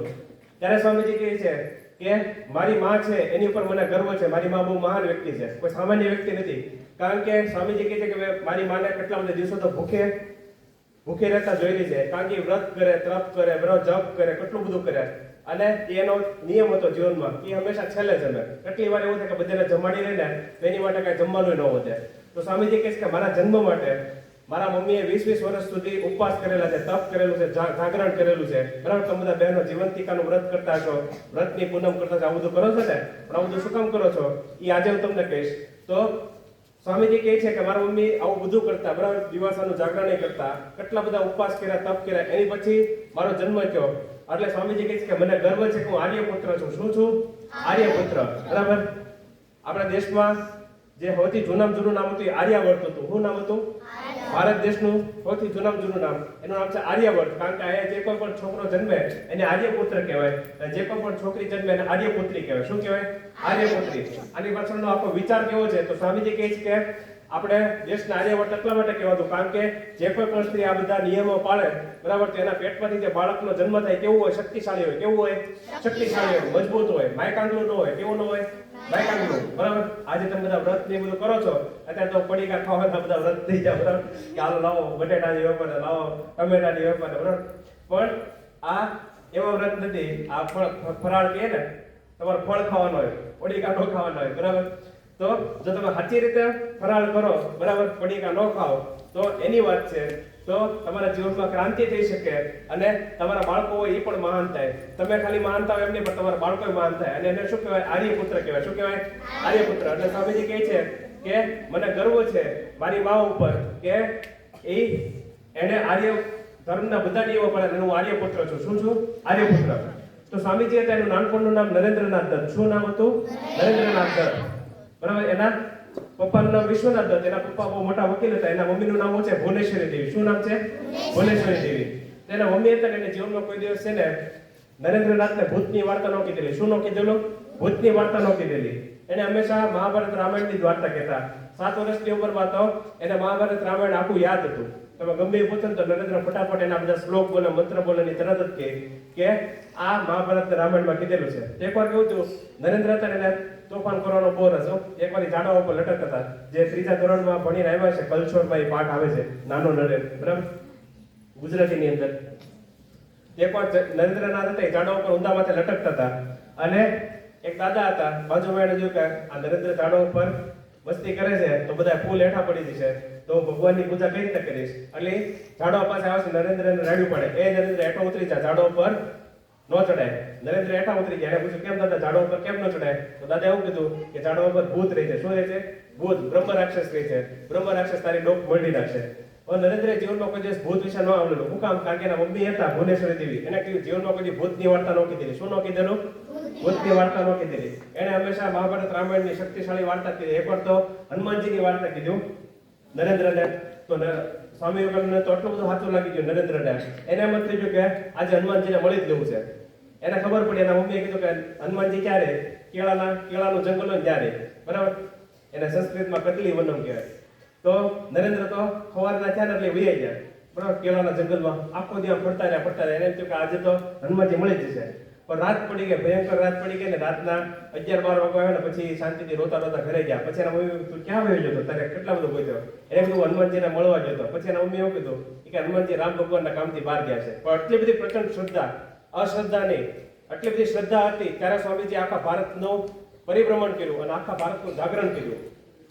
ત્યારે સ્વામીજી કહે છે કે મારી માં છે એની ઉપર મને ગર્વ છે, મારી માં બહુ મહાન વ્યક્તિ છે, કોઈ સામાન્ય વ્યક્તિ નથી. કારણ કે સ્વામીજી કહે છે કે મારી માને કેટલા બધા દિવસો તો ભૂખે રહેતા જોયેલી છે. કારણ કે વ્રત કરે, તપ કરે, જપ કરે, કેટલું બધું કરે. અને એનો નિયમ હતો જીવનમાં કે હંમેશા છેલ્લે જમે. કેટલી વાર એવું થાય કે બધાને જમાડી લઈને તો એની માટે કઈ જમવાનું ન વધે. તો સ્વામીજી કહે છે કે મારા જન્મ માટે મારા મમ્મીએ 20 વર્ષ સુધી ઉપવાસ કરેલા છે, તપ કરેલું છે, જાગરણ કરેલું છે. બરાબર, તમે બધા બહેનો જીવંતિકાનું વ્રત કરતા છો, વ્રતની પૂનમ કરતા છો, આવું બધું કરો છો ને, પણ આવું બધું શું કામ કરો છો એ આજે હું તમને કહીશ. તો સ્વામીજી કહે છે કે મારા મમ્મી આવું બધું કરતા, બરાબર, દિવાસાનું જાગરણ કરતા, કેટલા બધા ઉપવાસ કર્યા, તપ કર્યા, એની પછી મારો જન્મ થયો. એટલે સ્વામીજી કહે છે કે મને ગર્વ છે કે હું આર્યપુત્ર છું. શું છું? આર્યપુત્ર. બરાબર, આપણા દેશમાં જે સૌથી જૂનામાં જૂનું નામ હતું એ આર્યાવર્ત હતું. શું નામ હતું? ભારત દેશનું સૌથી જૂનામાં જૂનું નામ, એનું નામ છે આર્યાવર્ત. કારણ કે અહીંયા જે કોઈ પણ છોકરો જન્મે એને આર્યપુત્ર કહેવાય, અને જે કોઈ પણ છોકરી જન્મે એને આર્યપુત્રી કહેવાય. શું કહેવાય? આર્યપુત્રી. આની પાછળનો આખો વિચાર કેવો છે? તો સ્વામીજી કહે છે કે આપણે દેશના આર્યવર્ત એટલા માટે કહેવાતું કારણ કે જે કોઈ પણ સ્ત્રી આ બધા નિયમો પાળે, બરાબર, તો એના પેટમાંથી જે બાળકનો જન્મ થાય કેવું હોય? શક્તિશાળી હોય. કેવું હોય? શક્તિશાળી હોય, મજબૂત હોય, માયકાંગલું ન હોય. કેવું ન હોય? માયકાંગલું. બરાબર, આજે તમે બધા વ્રત ને બધું કરો છો, અત્યારે તો પડીકા ખાવાના બધા વ્રત થઈ જાય, બરાબર, કે હાલો લાવો બટેટાની વેફર, લાવો ટમેટાની વેફર, બરાબર. પણ આ એવા વ્રત નથી. આ ફરાળ કહે ને, તમારે ફળ ખાવાનું હોય, પડીકા ન ખાવાના હોય. બરાબર, તો જો તમે સાચી રીતે ફરાળ કરો, બરાબર, પડીકા ન ખાઓ, તો એની વાત છે. તો તમારા જીવનમાં ક્રાંતિ થઈ શકે અને તમારા બાળકો હોય એ પણ મહાન થાય. તમે ખાલી મહાન થાવ એમ નહીં, પણ તમારા બાળકો મહાન થાય. અને એને શું કહેવાય? આર્યપુત્ર કહેવાય. શું કહેવાય? આર્યપુત્ર. એટલે સ્વામીજી કહે છે કે મને ગર્વ છે મારી મા ઉપર કે એને આર્ય ધર્મના બધા નિયમો પાડે, હું આર્યપુત્ર છું. શું છું? આર્યપુત્ર. તો સ્વામીજી હતા, એનું નાનપણનું નામ નરેન્દ્રનાથ દત્ત. શું નામ હતું? નરેન્દ્રનાથ દત્ત. બરાબર, એના પપ્પાનું નામ વિશ્વનાથ દત્ત. એના પપ્પા બહુ મોટા વકીલ હતા. એના મમ્મીનું નામ છે ભુવનેશ્વરી દેવી. શું નામ છે? ભુવનેશ્વરી દેવી. એના મમ્મી હતા ને એને જીવનમાં કોઈ દિવસ છે ને નરેન્દ્રનાથને ભૂતની વાર્તા ન કીધેલી. શું ન કીધેલું? ભૂતની વાર્તા ન કીધેલી. એને હંમેશા મહાભારત રામાયણની જ વાર્તા કહેતા. 7 વર્ષની ઉંમરમાં તો એને મહાભારત રામાયણ આખું યાદ હતું. તમે ગમે એ પૂછો ને તો નરેન્દ્ર ફટાફટ એના બધા શ્લોક બોલે, મંત્ર બોલે ની તરત જ કે આ મહાભારત રામાયણમાં કીધેલું છે. એકવાર કેવું થયું, નરેન્દ્ર હતા એને તોફાન કરવાનો બહુ રસ. એકવાર ઝાડા ઉપર લટકતા હતા. જે 3જા ધોરણમાં ભણીને આવ્યા છે, કલ્ચરમાં એ પાઠ આવે છે, નાનો નરેન, બરાબર, ગુજરાતીની અંદર. એકવાર નરેન્દ્રનાથ હતા, એ ઝાડા ઉપર ઊંધા માથે લટકતા હતા અને એક દાદા હતા બાજુમાં. એને જોયું કે આ નરેન્દ્ર ઝાડા ઉપર મસ્તી કરે છે તો બધા ફૂલ હેઠા પડી જશે, તો ભગવાનની પૂજા કઈ રીતે કરીશ? એટલે ઝાડો પાસે આવશે, નરેન્દ્રને રાડ્યું પડે, એ નરેન્દ્ર હેઠો ઉતરી જા, ઝાડો ઉપર ન ચડાય. નરેન્દ્ર હેઠા ઉતરી ગયા. એને પૂછ્યું કેમ દાદા ઝાડો ઉપર કેમ ન ચડાય? તો દાદા એવું કીધું કે ઝાડો ઉપર ભૂત રહે છે. શું રહે છે? ભૂત. બ્રહ્મ રાક્ષસ રહે છે. બ્રહ્મ રાક્ષસ તારી ડોક મળી નાખશે. નરેન્દ્રે જીવનમાં કોઈ દિવસ ભૂત વિશે ન આવડેલું. શું કામ? કારણ કે એના મમ્મી હતા ભુવનેશ્વરી દેવી. એને કીધું જીવનમાં કોઈ ભૂતની વાર્તા ન કીધેલી. શું ન કીધેલું? ભૂતની વાર્તા ન કીધેલી. એને હંમેશા મહાભારત રામાયણની શક્તિશાળી વાર્તા કીધી. એકવાર તો હનુમાનજીની વાર્તા કીધું નરેન્દ્રને. તો સ્વામી વિવેકાનંદને તો એટલું બધું સાચું લાગી ગયું નરેન્દ્રને. એને એમ જ થઈ ગયું કે આજે હનુમાનજીને મળી જ લેવું છે. એને ખબર પડી, એના મમ્મીએ કીધું કે હનુમાનજી ક્યારે? કેળાનું જંગલ હોય ત્યારે, બરાબર, એને સંસ્કૃતમાં કદલી વનમ કહેવાય. તો નરેન્દ્ર તો સવારના થયા ને એટલે વૈયા ગયા, બરાબર, કેળાના જંગલમાં આખો દિવસ ફરતા રહ્યા. એને એમ થયું કે આજે તો હનુમાનજી મળી જશે. પણ રાત પડી ગઈ, ભયંકર રાત પડી ગઈ ને રાતના 11-12 વાગે આવ્યા ને પછી શાંતિથી રોતા રોતા ઘરે ગયા. પછી એના મમ્મી, તું ક્યાં વહી જતો? તારે કેટલા બધો ગયો? એને કીધું હનુમાનજીને મળવા જતો. પછી એના મમ્મી એવું કીધું કે હનુમાનજી રામ ભગવાનના કામથી બહાર ગયા છે. પણ આટલી બધી પ્રચંડ શ્રદ્ધા, અશ્રદ્ધા નહીં, આટલી બધી શ્રદ્ધા હતી ત્યારે સ્વામીજી આખા ભારતનું પરિભ્રમણ કર્યું અને આખા ભારતનું જાગરણ કર્યું.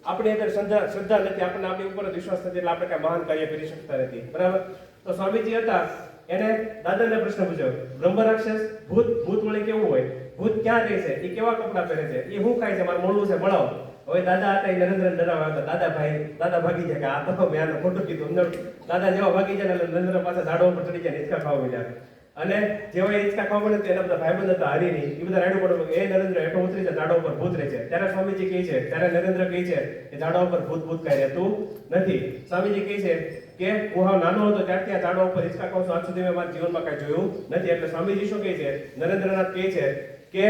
આપણી અંદર શ્રદ્ધા નથી, આપણને આપણી ઉપર વિશ્વાસ નથી, એટલે આપણે કઈ મહાન કાર્ય કરી શકતા નથી, બરાબર. તો સ્વામીજી હતા, એને દાદાને પ્રશ્ન પૂછ્યો, બ્રહ્મ રાક્ષસ ભૂત વળી કેવું હોય? ભૂત ક્યાં રહે છે? એ કેવા કપડા પહેરે છે? એ શું ખાય છે? મારું મોડું છે, મળાવો. હવે દાદા હતા એ નરેન્દ્રને ડરાવવા હતા. દાદા ભાગી જાય કે આ તો મેં આને ખોટું કીધું. દાદા જેવા ભાગી જાય ને નરેન્દ્ર પાસે ઝાડો ઉપર ચડી જાય, હિંચકા ખાવા મળ્યા. અને જેવા હિંચકા ખાવા મળે તો એના બધા ભાઈબંધ હતા હરીની, એ બધા રાડું પડે એ નરેન્દ્ર હેઠો ઉતરી જાય, ઝાડો ઉપર ભૂત રહે છે. ત્યારે સ્વામીજી કહે છે, ત્યારે નરેન્દ્ર કહે છે કે ઝાડો ઉપર ભૂત કઈ રહેતું નથી. સ્વામીજી કહે છે કે હું હાવ નાનો હતો ત્યારથી આ ઝાડો ઉપર હિંચકા ખાઉં છું, આજ સુધી મેં મારા જીવનમાં કઈ જોયું નથી. એટલે સ્વામીજી શું કહે છે? નરેન્દ્રનાથ કહે છે કે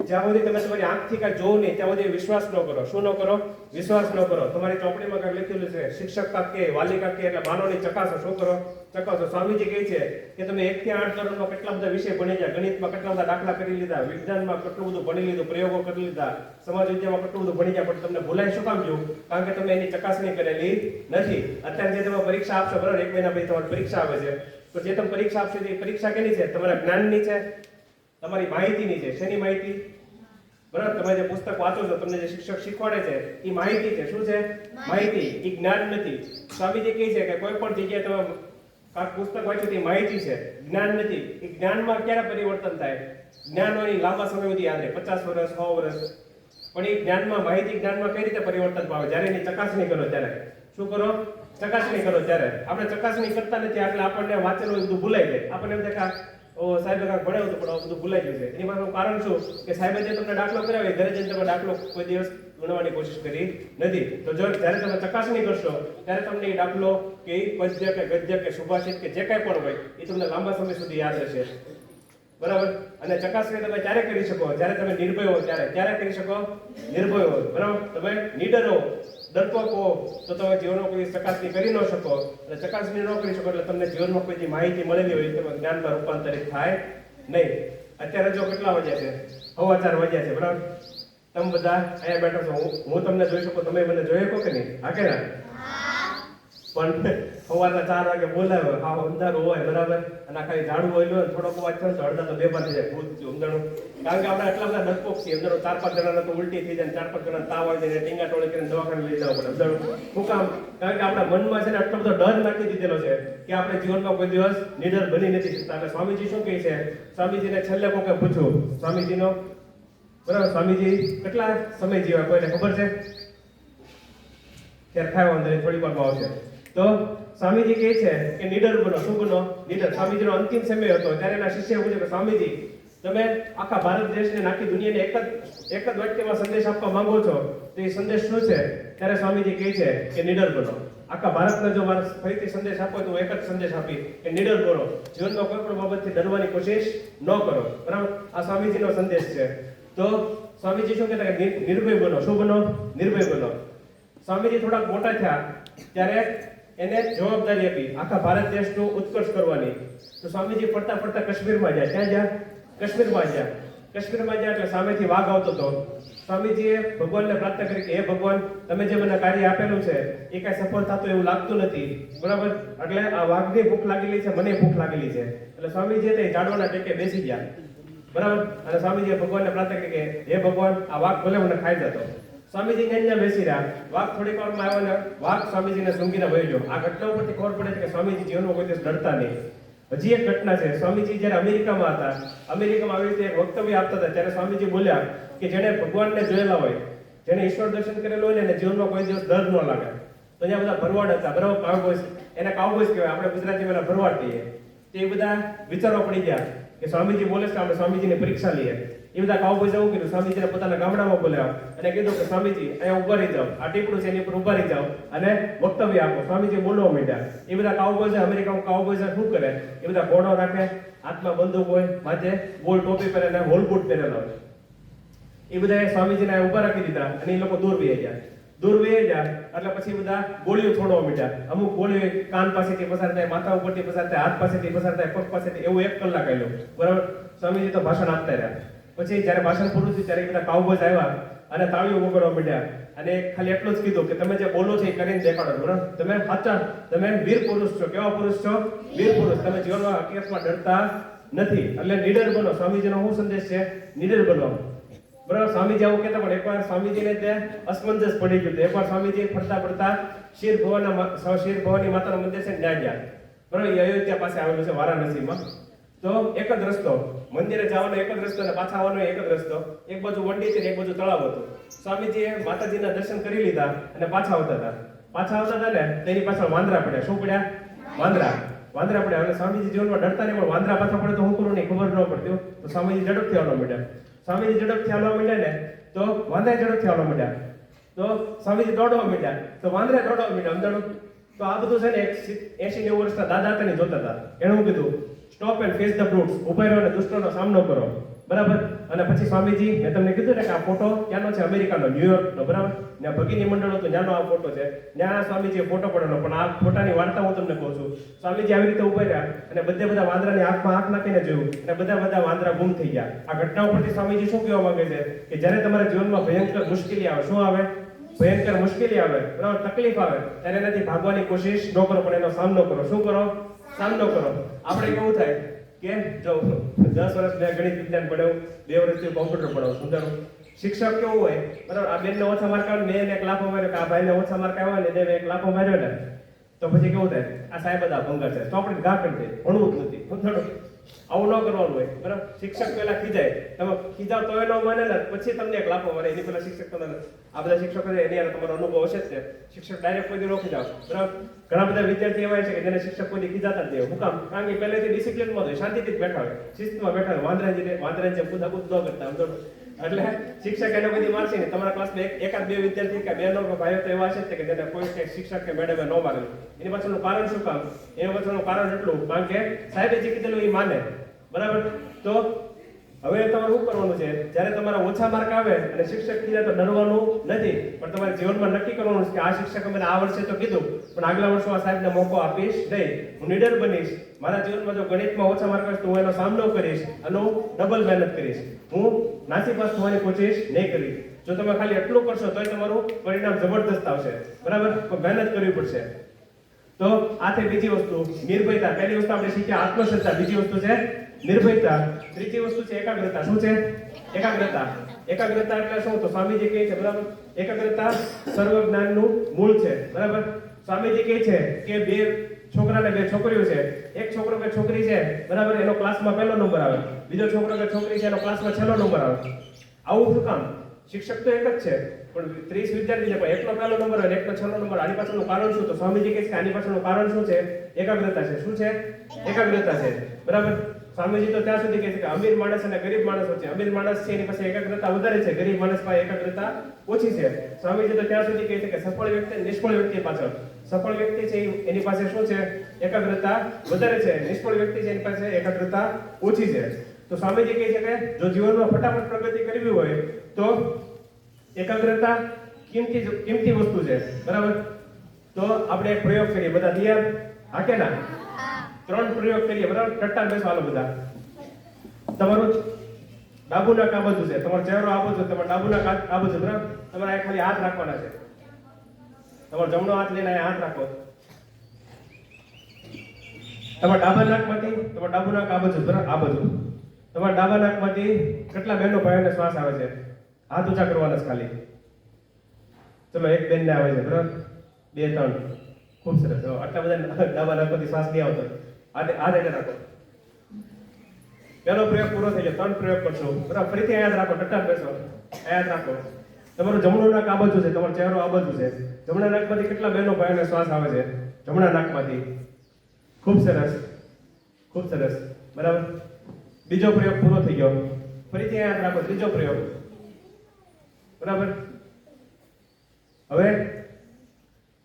જ્યાં સુધી તમે તમારી આંખથી કાંઈ જોવો નહીં ત્યાં સુધી વિશ્વાસ ન કરો. શું ન કરો? વિશ્વાસ ન કરો. તમારી ચોપડીમાં કાંઈક લખેલું છે, શિક્ષક કાંક કે વાલી કાંક કે એટલે માનવની ચકાસો. શું કરો? ચકાસો. સ્વામીજી કહે છે કે તમે 1 થી 8 ધોરણમાં કેટલા બધા વિષય ભણી ગયા, ગણિતમાં કેટલા બધા દાખલા કરી લીધા, વિજ્ઞાનમાં કેટલું બધું ભણી લીધું, પ્રયોગો કરી લીધા, સમાજ વિદ્યામાં કેટલું બધું ભણી ગયા, પણ તમને ભૂલાય શું કામ ગયું? કારણ કે તમે એની ચકાસણી કરેલી નથી. અત્યારે જે તમે પરીક્ષા આપશો, બરાબર, 1 મહિના પછી તમારી પરીક્ષા આવે છે, તો જે તમે પરીક્ષા આપશો એ પરીક્ષા કેની છે? તમારા જ્ઞાનની છે, તમારી માહિતીની છે. શેની માહિતી? બરાબર, તમે જે પુસ્તક વાંચો છો, તમને જે શિક્ષક શીખવાડે છે એ માહિતી છે. શું છે? માહિતી. એ જ્ઞાન નથી. સ્વામીજી કહે છે કે કોઈ પણ જગ્યાએ તમે કાંઈક પુસ્તક વાંચ્યું તે માહિતી છે, જ્ઞાન નથી. એ જ્ઞાનમાં ક્યારે પરિવર્તન થાય? જ્ઞાન હોય એ લાંબા સમય સુધી યાદ રહે, 50 વર્ષ, 100 વર્ષ. પણ એ જ્ઞાનમાં, માહિતી જ્ઞાનમાં કઈ રીતે પરિવર્તન પામે? જ્યારે એની ચકાસણી કરો ત્યારે. શું કરો? ચકાસણી કરો ત્યારે. આપણે ચકાસણી કરતા નથી એટલે આપણને વાંચેલું બધું ભૂલાઈ જાય. આપણને એમ થાય કે સાહેબે કાંઈક ભણાવ્યું હતું પણ બધું ભૂલાઈ ગયું છે. એની પાછળનું કારણ શું? કે સાહેબે જે તમને દાખલો કરાવ્યો ઘરે જઈને તમે દાખલો કોઈ દિવસ ગણવાની કોશિશ કરી નથી. તો જો જ્યારે તમે ચકાસણી કરશો ત્યારે તમને એ દાખલો કે પદ્ય કે ગદ્ય કે સુભાષિત કે જે કાંઈ પણ હોય એ તમને લાંબા સમય સુધી યાદ રહેશે. બરાબર. અને ચકાસણી તમે ક્યારે કરી શકો? જ્યારે તમે નિર્ભય હો ત્યારે. ક્યારે કરી શકો? નિર્ભય હો. બરાબર. તમે નીડર હો, ડરપોક હો, તો તમે જીવનમાં કોઈ ચકાસણી કરી ન શકો. અને ચકાસણી ન કરી શકો એટલે તમને જીવનમાં કોઈ જે માહિતી મળેલી હોય તમે જ્ઞાનમાં રૂપાંતરિત થાય નહીં. અત્યારે જો કેટલા વાગ્યા છે? 4:15 વાગ્યા છે. બરાબર. તમે બધા અહીંયા બેઠો છો, હું તમને જોઈ શકું, તમે મને જોઈ શકો કે નહીં? હા કે ના? પણ સવારના 4 વાગે બોલાવે, આ અંધારું હોય, બરાબર, અને ખાલી ઝાડુ હોય, થોડોક અવાજ થયો તો અડધા તો બેભાન થઈ જાય, ભૂત થયું અંધારું. કારણ કે આપણે એટલા બધા ડરપોક છીએ. અંધારું 4-5 જણાને તો ઉલટી થઈ જાય, 4-5 જણા તાવ આવી જાય, ટીંગા ટોળી કરીને દવાખાને લઈ જવા પડે. અંધારું શું કામ? કારણ કે આપણા મનમાં છે ને આટલો બધો ડર નાખી દીધેલો છે કે આપણે જીવનમાં કોઈ દિવસ નીડર બની નથી શકતા. અને સ્વામીજી શું કહે છે? સ્વામીજીને છેલ્લે કોકે પૂછ્યું, સ્વામીજીનો, બરાબર, સ્વામીજી કેટલા સમય જીવ્યા કોઈને ખબર છે? ખેર ખાય વાંધો નહીં, થોડી વારમાં આવશે. તો સ્વામીજી કહે છે કે નીડર બનો. શું બનો? નીડર. સ્વામીજીનો અંતિમ સમય હતો ત્યારે એના શિષ્ય પૂછે કે સ્વામીજી તમે આખા ભારત દેશને, આખી દુનિયાને એક જ વાક્યમાં સંદેશ આપવા માંગો છો, તો એ સંદેશ શું છે? ત્યારે સ્વામીજી કહે છે કે નીડર બનો. આખા ભારતને જો મારે ફરીથી સંદેશ આપો તો હું એક જ સંદેશ આપી કે નીડર બનો. જીવનમાં કોઈ પણ બાબતથી ડરવાની કોશિશ ન કરો. બરાબર. આ સ્વામીજીનો સંદેશ છે. તો સ્વામીજી શું કહેતા કે નિર્ભય બનો. શું બનો? નિર્ભય બનો. સ્વામીજી થોડાક મોટા થયા ત્યારે એને જવાબદારી આપી આખા ભારત દેશનું ઉત્કર્ષ કરવાની. તો સ્વામીજી ફરતા ફરતા કાશ્મીરમાં જાય. ક્યાં ગયા? કાશ્મીરમાં ગયા. કાશ્મીરમાં ગયા એટલે સામેથી વાઘ આવતો હતો. સ્વામીજીએ ભગવાનને પ્રાર્થના કરી કે હે ભગવાન, તમે જે મને કાર્ય આપેલું છે એ કાંઈ સફળ થતું એવું લાગતું નથી. બરાબર. એટલે આ વાઘની ભૂખ લાગેલી છે, મને ભૂખ લાગેલી છે. એટલે સ્વામીજી તે ઝાડવાના ટેકે બેસી ગયા. બરાબર. અને સ્વામીજીએ ભગવાનને પ્રાર્થના કરી કે હે ભગવાન, આ વાઘ ભલે મને ખાઈ જતો. સ્વામીજી ત્યાં બેસી રહ્યા. વાઘ થોડીક વારમાં આવ્યો ને વાઘ સ્વામીજીને સૂંઘીને વહી ગયો. આ ઘટના ઉપરથી ખબર પડે છે કે સ્વામીજી જીવનમાં કોઈ દિવસ ડરતા નહીં. હજી એક ઘટના છે. સ્વામીજી જ્યારે અમેરિકામાં હતા, અમેરિકામાં આવી રીતે એક વક્તવ્ય આપતા હતા ત્યારે સ્વામીજી બોલ્યા કે જેણે ભગવાનને જોયેલા હોય, જેણે ઈશ્વર દર્શન કરેલું હોય ને એને જીવનમાં કોઈ દિવસ ડર ન લાગે. તો અહીંયા બધા ભરવાડ હતા. બરાબર. કાઉબોયસ. એને કાઉબોયસ કહેવાય, આપણે ગુજરાતીમાં એના ભરવાડ કહીએ. તો એ બધા વિચારવા પડી ગયા કે સ્વામીજી બોલે છે, આપણે સ્વામીજીની પરીક્ષા લઈએ. એ બધા કાઉબોયસ એવું કીધું, સ્વામીજીને પોતાના ગામડામાં બોલ્યા અને કીધું કે સ્વામીજી અહીંયા ઉભા રહી જાઓ, આ ટીપડું છે એની ઉપર ઉભા રહી જાઓ અને વક્તવ્ય આપો. સ્વામીજી બોલવા માંડ્યા. એ બધા કાઉબોયસ, અમેરિકામાં કાઉબોયસ શું કરે? એ બધા ઘોડો રાખે, હાથમાં બંદૂક હોય, માથે ગોળ ટોપી પહેરે અને હોલ બૂટ પહેરેલા હોય. એ બધા સ્વામીજીને ઉભા રાખી દીધા અને એ લોકો દૂર વહી ગયા. દૂર વહી ગયા એટલે પછી બધા ગોળીઓ છોડવા માંડ્યા. અમુક ગોળીઓ કાન પાસેથી પસાર થાય, માથા ઉપરથી પસાર થાય, હાથ પાસેથી પસાર થાય, પગ પાસેથી, એવું 1 કલાક આવ્યો. બરાબર. સ્વામીજી તો ભાષણ આપતા રહ્યા. પછી જ્યારે ભાષણ પૂરું થયું ત્યારે બધા કાઉબોયસ આવ્યા અને તાળીઓ વગાડવા માંડ્યા અને ખાલી એટલું જ કીધું કે તમે જે બોલો છો એ કરીને દેખાડો. બરાબર. તમે સાચા, તમે વીર પુરુષ છો. કેવા પુરુષ છો? વીર પુરુષ. તમે જીવનમાં હકીકતમાં ડરતા નથી. એટલે નીડર બનો. સ્વામીજીનો શું સંદેશ છે? નીડર બનો. બરાબર. સ્વામીજી આવું કહેતા પણ એકવાર સ્વામીજીને ત્યાં અસમંજસ પડી ગયું. એકવાર સ્વામીજી ફરતા ફરતા શિર ભવાની માતાનું મંદિર છે ત્યાં ગયા. બરાબર. એ અયોધ્યા પાસે આવેલું છે, વારાણસીમાં. તો એક જ રસ્તો, મંદિરે જવાનો એક જ રસ્તો અને પાછા આવવાનો એક જ રસ્તો. એક બાજુ વંડી છે ને એક બાજુ તળાવ હતું. સ્વામીજીએ માતાજીના દર્શન કરી લીધા અને પાછા આવતા હતા ને તેની પાછળ વાંદરા પડ્યા. શું પડ્યા? વાંદરા પડ્યા. અને સ્વામીજી જીવનમાં ડરતા નહીં, પણ વાંદરા પાછા પડે તો હું કરું નહીં ખબર ન પડતી. તો સ્વામીજી ઝડપથી આવવા માંડ્યા. ને તો વાંદરા ઝડપથી આવવા માંડ્યા. તો સ્વામીજી દોડવા માંડ્યા તો વાંદરા દોડવા માંડ્યા. અંધારું. તો આ બધું છે ને 80-90 વર્ષના દાદા હતા ને જોતા હતા. એણે હું કીધું, સ્ટોપ એન્ડ ફેસ ધ બ્રૂટ્સ. ઉભા રહો અને દુષ્ટોનો સામનો કરો. બરાબર. અને પછી સ્વામીજી મેં તમને કીધું ને કે આ ફોટો ક્યાંનો છે? અમેરિકાનો, ન્યુયોર્કનો, બરાબર. ત્યાં ભગીની મંડળ હતું, ત્યાંનો આ ફોટો છે. ત્યાં સ્વામીજીએ ફોટો પડેલો. પણ આ ફોટાની વાર્તા હું તમને કહું છું. સ્વામીજી આવી રીતે ઉભા રહ્યા અને બધા વાંદરાની આંખમાં આંખ નાખીને જોયું અને બધા વાંદરા ગુમ થઈ ગયા. આ ઘટના ઉપરથી સ્વામીજી શું કહેવા માંગે છે કે જ્યારે તમારા જીવનમાં ભયંકર મુશ્કેલી આવે, શું આવે? ભયંકર મુશ્કેલી આવે, બરાબર, તકલીફ આવે, ત્યારે એનાથી ભાગવાની કોશિશ ન કરો, પણ એનો સામનો કરો. શું કરો? સામનો કરો. આપણે કેવું થાય કે જો 10 વર્ષ મેં ગણિત વિજ્ઞાન ભણાવ્યું, 2 વર્ષથી કોમ્પ્યુટર ભણાવું, સમજાણું. શિક્ષક કેવું હોય, બરાબર, આ બેનને ઓછા માર્ક આવે, મેં એને એક લાફો માર્યો, કે આ ભાઈને ઓછા માર્ક આવ્યા ને મેં એક લાફો માર્યો ને, તો પછી કેવું થાય? આ સાહેબ બધા ભંગાર છે, તો આપણે ગા કરી દે, ભણવું જ નથી, સમજાણું. આવું ન કરવાનું હોય, બરાબર. શિક્ષક પહેલા ખીજાય, તમે ખીજાવ તો ન માને ને, પછી તમને એક લાફો મારે, એની પહેલા શિક્ષક તમને, આ બધા શિક્ષકો છે એની યાર તમારો અનુભવ હશે જ છે. શિક્ષક ડાયરેક્ટ કોઈ દી ન ખીજાવ, બરાબર. ઘણા બધા વિદ્યાર્થી એવા છે કે જેને શિક્ષક કોઈ દી ખીજાતા જ નહીં. હું કામ? કારણ કે પહેલેથી ડિસિપ્લિનમાં હોય, શાંતિથી જ બેઠા હોય, શિસ્તમાં બેઠા હોય, વાંદરા જેમ કુદાકુદ ન કરતા, સમજો. એટલે શિક્ષક એને કોઈ દી મારશે નહીં. તમારા ક્લાસમાં એકાદ બે વિદ્યાર્થી કે બહેનો કે ભાઈઓ તો એવા છે કે જેને કોઈ કે શિક્ષક કે મેડમે ન મારેલું. એની પાછળનું કારણ શું કામ? એની પાછળનું કારણ એટલું કારણ કે સાહેબે જે કીધેલું એ માને, બરાબર. તો હવે તમારે શું કરવાનું છે? જ્યારે તમારા ઓછા માર્ક આવે અને શિક્ષક કીધા તો ડરવાનું નથી, પણ તમારે જીવનમાં નક્કી કરવાનું છે કે આ શિક્ષકે મને આ વર્ષે તો કીધું, પણ આગલા વર્ષે આ સાહેબને મોકો આપીશ નહીં. હું નીડર બનીશ. મારા જીવનમાં જો ગણિતમાં ઓછા માર્ક હશે તો હું એનો સામનો કરીશ અને હું ડબલ મહેનત કરીશ. હું નાસીપાસ થવાની કોશિશ નહીં કરીશ. જો તમે ખાલી એટલું કરશો તોય તમારું પરિણામ જબરદસ્ત આવશે, બરાબર. પણ મહેનત કરવી પડશે. તો આ થઈ બીજી વસ્તુ, નિર્ભયતા. પહેલી વસ્તુ આપણે શીખ્યા આત્મશ્રદ્ધા, બીજી વસ્તુ છે નિર્ભયતા, ત્રીજી વસ્તુ છે એકાગ્રતા. શું છે? એકાગ્રતા. એકાગ્રતા એટલે શું? તો સ્વામીજી કહે છે, બરાબર, એકાગ્રતા સર્વ જ્ઞાનનું મૂળ છે, બરાબર. સ્વામીજી કહે છે કે 2 છોકરા ને 2 છોકરીઓ છે, એક છોકરો કે છોકરી છે, બરાબર, એનો ક્લાસમાં પહેલો નંબર આવે, બીજો છોકરો કે છોકરી છે એનો ક્લાસમાં છેલ્લો નંબર આવે. આવું શું કામ? શિક્ષક તો એક જ છે, પણ 30 વિદ્યાર્થી છે, પણ એકનો પહેલો નંબર અને એકનો છેલ્લો નંબર. આની પાછળનું કારણ શું? તો સ્વામીજી કહે છે કે આની પાછળનું કારણ શું છે? એકાગ્રતા છે. શું છે? એકાગ્રતા છે, બરાબર. સ્વામીજી તો ત્યાં સુધી કહે છે કે અમીર માણસ અને ગરીબ માણસ વચ્ચે, અમીર માણસ છે એની પાસે એકાગ્રતા વધારે છે, ગરીબ માણસ પાસે એકાગ્રતા ઓછી છે. સ્વામીજી તો ત્યાં સુધી કહે છે કે સફળ વ્યક્તિ અને નિષ્ફળ વ્યક્તિ પાછળ, સફળ વ્યક્તિ છે એની પાસે શું છે? એકાગ્રતા વધારે છે, નિષ્ફળ વ્યક્તિ છે એની પાસે એકાગ્રતા ઓછી છે. તો સ્વામીજી કહે છે કે જો જીવનમાં ફટાફટ પ્રગતિ કરવી હોય તો એકાગ્રતા કિંમતી વસ્તુ છે, બરાબર. તો આપણે એક પ્રયોગ કરીએ, બધા તૈયાર? હા કે ના? 3 પ્રયોગ કરીએ, બરાબર. ટટ્ટા બેસો હાલો બધા. તમારું ડાબુ નાક આ બાજુ છે, તમારો ચહેરો આ બાજુ, તમારો ડાબુ નાક આ બાજુ, બરાબર. તમારે આ ખાલી હાથ રાખવાના છે. તમારો જમણો હાથ લઈને આ હાથ રાખો. તમારા ડાબા નાકમાંથી, તમારા ડાબુ નાક આ બાજુ, બરાબર, આ બાજુ. તમારા ડાબા નાકમાંથી કેટલા બહેનો ભાઈઓને શ્વાસ આવે છે? હાથ ઊંચા કરવાના છે ખાલી. ચલો, એક બેનને આવે છે, બરાબર, 2 3. ખૂબ સરસ. આટલા બધા ડાબા નાકમાંથી શ્વાસ નહીં આવતો. આ રીતે રાખો. પહેલો પ્રયોગ પૂરો થઈ ગયો. 3 પ્રયોગ કરશો, બરાબર. ફરીથી યાદ રાખો, ટટ્ટા બેસો, યાદ રાખો. તમારું જમણું નાક આ બાજુ છે, તમારો ચહેરો આ બાજુ છે. જમણા નાકમાંથી કેટલા બહેનો ભાઈઓને શ્વાસ આવે છે? જમણા નાકમાંથી. ખૂબ સરસ, ખૂબ સરસ, બરાબર. બીજો પ્રયોગ પૂરો થઈ ગયો. ફરીથી યાદ રાખો, ત્રીજો પ્રયોગ, બરાબર. હવે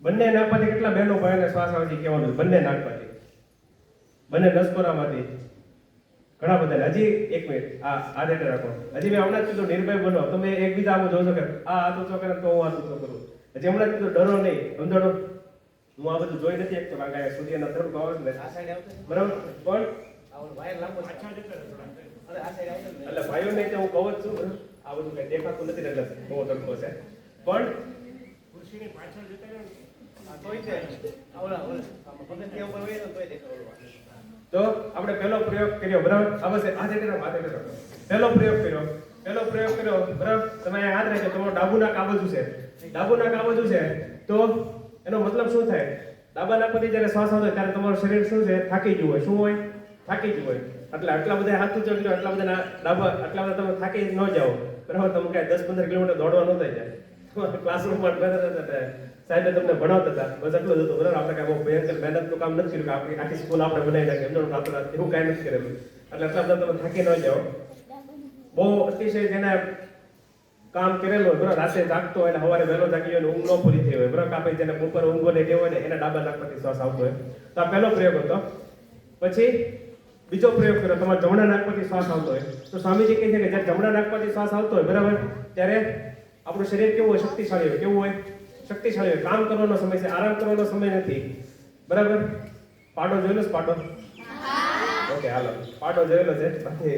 બંને નાકમાંથી કેટલા બહેનો ભાઈઓને શ્વાસ આવે છે કહેવાનું છે. બંને નાકમાંથી, બંને નસકોરામાંથી. ઘણા બધા. હજી 1 મિનિટ, આ રીતે રાખો. હજી મેં હમણાં જ કીધું નિર્ભય બનો. તમે એકબીજા આમ જોશો કે આ હાથ ઊંચો કરે તો હું હાથ ઊંચો કરું. હજી હમણાં જ કીધું ડરો નહીં, સમજાણો. હું આ બધું જોઈ નથી એકતો, કારણ કે સૂર્યના તરફ આવે છે, બરાબર. પણ એટલે ભાઈઓને હું કહું જ છું, આ બધું કઈ દેખાતું નથી, એટલે બહુ તડકો છે. પણ ખુરશીની પાછળ જતા તો આપણે પહેલો પ્રયોગ કર્યો, બરાબર. આ બસ આ રીતે પહેલો પ્રયોગ કર્યો, બરાબર. તમે યાદ રાખજો, તમારો ડાબુ નાક આ બાજુ છે, ડાબુ નાક આ બાજુ છે. તો એનો મતલબ શું થાય? ડાબા નાકમાંથી જ્યારે શ્વાસ આવતો ત્યારે તમારું શરીર શું છે? થાકી ગયું હોય. શું હોય? થાકી ગયું હોય. એટલે આટલા બધા હાથ ઊંચો કર્યો, આટલા બધા ડાબા, આટલા બધા તમે થાકી ન જાઓ, બરાબર. તમે કાંઈ 10-15 કિલોમીટર દોડવા ન થઈ જાય. ક્લાસરૂમમાં સાહેબે તમને ભણાવતા હતા, બસ એટલું જ હતું, બરાબર. આપણે કાંઈ બહુ ભયંકર મહેનતનું કામ નથી કર્યું કે આપણે આખી સ્કૂલ આપણે બનાવી નાખીએ, એમનો આપણે એવું કાંઈ નથી કરેલું. એટલે એટલા બધા તમે થાકી ન જાઓ. બહુ અતિશય જેને કામ કરેલું હોય, બરાબર, રાતે જાગતો હોય, સવારે વહેલો જાગી હોય, ઊંઘ ન પૂરી થઈ હોય, બરાબર. કાપી જેને ઉપર ઊંઘો ને ટેવ હોય ને એના ડાબા નાકમાંથી શ્વાસ આવતો હોય. તો આ પહેલો પ્રયોગ હતો. પછી બીજો પ્રયોગ કર્યો, તમારા જમણા નાકમાંથી શ્વાસ આવતો હોય તો સ્વામીજી કહે છે કે જ્યારે જમણા નાકમાંથી શ્વાસ આવતો હોય બરાબર, ત્યારે આપણું શરીર કેવું હોય? શક્તિશાળી હોય. કેવું હોય? શક્તિશાળી હોય. કામ કરવાનો સમય છે, આરામ કરવાનો સમય નથી, બરાબર. પાડો જોયેલો છે? પાડો ઓકે હાલો, પાડો જોયેલો છે. બાકી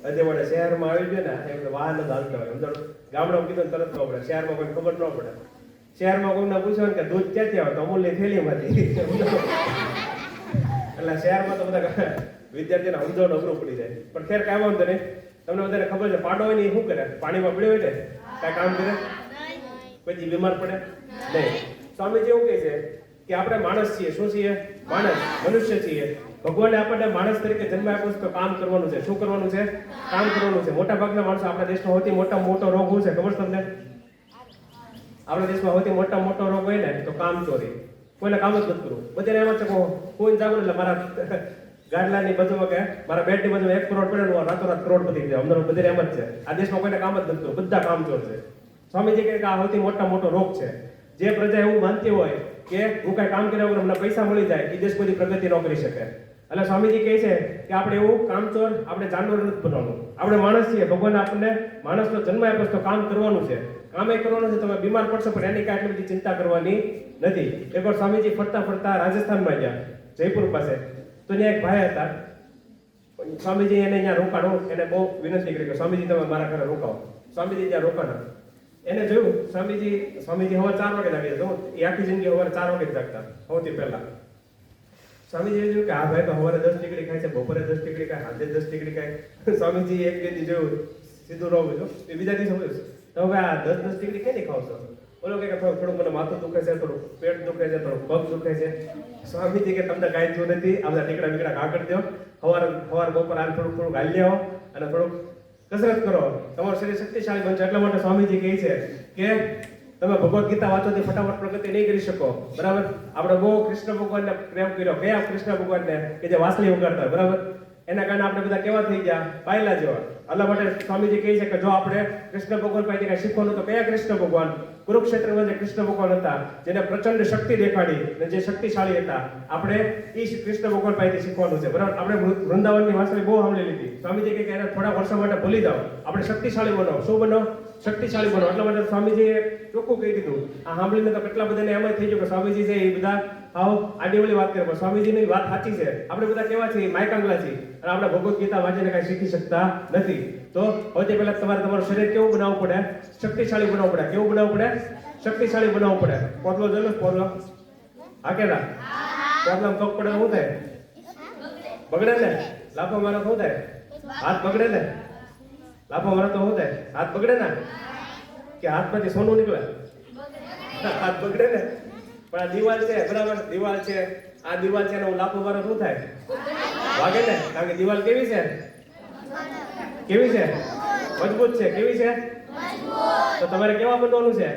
અજેવાડે શહેરમાં આવી ગયો ને એમ વાહન જ હાલતા હોય. સમજાણું? ગામડામાં કીધું તરત ખબર પડે, શહેરમાં કોઈ ખબર ન પડે. શહેરમાં કોઈને પૂછ્યું કે દૂધ ક્યાંથી આવે તો અમૂલની થેલીમાંથી. એટલે શહેરમાં તો બધા વિદ્યાર્થીને સમજણ અઘરું પડી જાય. પણ ખેર કાંઈ વાંધો નહીં, તમને બધાને ખબર છે પાડો હોય ને એ શું કરે? પાણીમાં પડ્યો હોય ને કાંઈ કામ કરે? પછી બીમાર પડે નહીં. સ્વામીજી એવું કહે છે કે આપણે માણસ છીએ. શું છીએ? માણસ, મનુષ્ય છીએ. ભગવાને આપણને માણસ તરીકે જન્મ આપ્યો છે તો કામ કરવાનું છે. શું કરવાનું છે? કામ કરવાનું છે. મોટા ભાગના માણસો, આપણા દેશમાં સૌથી મોટો રોગ શું છે ખબર છે તમને? આપણા દેશમાં સૌથી મોટો રોગ હોય ને તો કામ ચોરી. કોઈને કામ જ નથી કરવું. બધાને એમ જ છે કોઈ જાગું એટલે મારા ગાડલાની બાજુમાં કે મારા બેડની બાજુમાં 1 કરોડ પડે ને રાતોરાત કરોડપતિ થઈ જાય. અમને બધાને એમ જ છે આ દેશમાં કોઈને કામ જ નથી કરવું, બધા કામ ચોર છે. સ્વામીજી કહે કે આ સૌથી મોટો રોગ છે. જે પ્રજા એવું માનતી હોય કે હું કઈ કામ કર્યા વગર અમને પૈસા મળી જાય એ દેશ કોઈ પ્રગતિ ન કરી શકે. એટલે સ્વામીજી કહે છે કે આપણે એવું કામચોર, આપણે જાનવર નથી બનવાનું. આપણે માણસ છીએ. ભગવાન આપણને માણસનો જન્મ આપ્યો તો કામ કરવાનું છે. કામે કરવાનું છે. તમે બીમાર પડશો પણ એની કાંઈ એટલી બધી ચિંતા કરવાની નથી. એકવાર સ્વામીજી ફરતા રાજસ્થાનમાં ગયા, જયપુર પાસે. તો ત્યાં એક ભાઈ હતા. સ્વામીજી એને ત્યાં રોકાણો, એને બહુ વિનંતી કરી કે સ્વામીજી તમે મારા ઘરે રોકાવો. સ્વામીજી ત્યાં રોકાણા. એને જોયું સ્વામીજી સવારે 4 વાગે જાગી જતો. એ આખી જિંદગી સવારે 4 વાગે જાગતા સૌથી પહેલા. સ્વામીજીએ જોયું કે આ ભાઈ તો સવારે 10 ડિગ્રી ખાય છે, બપોરે 10 ડિગ્રી ખાય, સાંજે 10 ડિગ્રી ખાય. સ્વામીજી એક બે દી જોયું, સીધું રહું જો એ બીજા દિવસે હોય તો હવે આ 10 ડિગ્રી કેની ખાવ છો? બોલો કે થોડું મને માથું દુખે છે, થોડું પેટ દુખે છે, થોડું પગ દુખે છે. સ્વામીજી કે તમને કાંઈ થયું નથી, આ બધા ટીકડા બીકડા ઘા કરી દો, સવાર બપોર આ થોડુંક હાલી આવો અને થોડુંક કસરત કરો, તમારું શરીર શક્તિશાળી બનશે. એટલા માટે સ્વામીજી કહે છે કે તમે ભગવદ્ ગીતા વાંચોથી ફટાફટ પ્રગતિ નહીં કરી શકો, બરાબર. આપણે બહુ કૃષ્ણ ભગવાનને પ્રેમ કર્યો. કયા કૃષ્ણ ભગવાનને? કે જે વાંસળી વગાડતા હોય, બરાબર. એના કારણે આપણે બધા કેવા થઈ ગયા? પાયલા જેવા. એટલા માટે સ્વામીજી કહે છે કે જો આપણે કૃષ્ણ ભગવાન પાસેથી કંઈ શીખવાનું તો કયા કૃષ્ણ ભગવાન? કુરુક્ષેત્રમાં જે કૃષ્ણ ભગવાન હતા, જેને પ્રચંડ શક્તિ દેખાડી અને જે શક્તિશાળી હતા, આપણે એ કૃષ્ણ ભગવાન પાસેથી શીખવાનું છે, બરાબર. આપણે વૃંદાવનની વાંસળી બહુ સાંભળી લીધી. સ્વામીજી કહે કે એને થોડા વર્ષો માટે ભૂલી જાઓ, આપણે શક્તિશાળી બનો. શું બનો? શક્તિશાળી બનો. એટલા માટે સ્વામીજીએ ચોખ્ખું કહી દીધું. આ સાંભળીને તો કેટલા બધાને એમ જ થઈ ગયું કે સ્વામીજી છે એ બધા આડીવળી વાત કરે. પણ સ્વામીજીની વાત સાચી છે. આપણે બધા કેવા છીએ? માયકાંગલા છીએ અને આપણે ભગવદ્ ગીતા વાંચીને કાંઈ શીખી શકતા નથી. તો સૌથી પહેલા તમારું શરીર કેવું બનાવવું પડે? શક્તિશાળી બનાવવું પડે. કેવું બનાવવું પડે? શક્તિશાળી બનાવવું પડે. પોટલો જોયેલો? પોટલો હા કે ના? પોટલામાં પગ પડે શું થાય? બગડે ને? લાફો મારો શું થાય? હાથ બગડે ને? લાફો મારો તો શું થાય? હાથ બગડે ને? કે હાથમાંથી સોનું નીકળે? હાથ બગડે ને? પણ આ દિવાલ છે, બરાબર. દિવાલ છે, આ દિવાલ છે ને હું લાફો મારો શું થાય? વાગે ને? કારણ કે દિવાલ કેવી છે? કેવી છે? મજબૂત છે. કેવી છે? તો તમારે કેવા બનવાનું છે?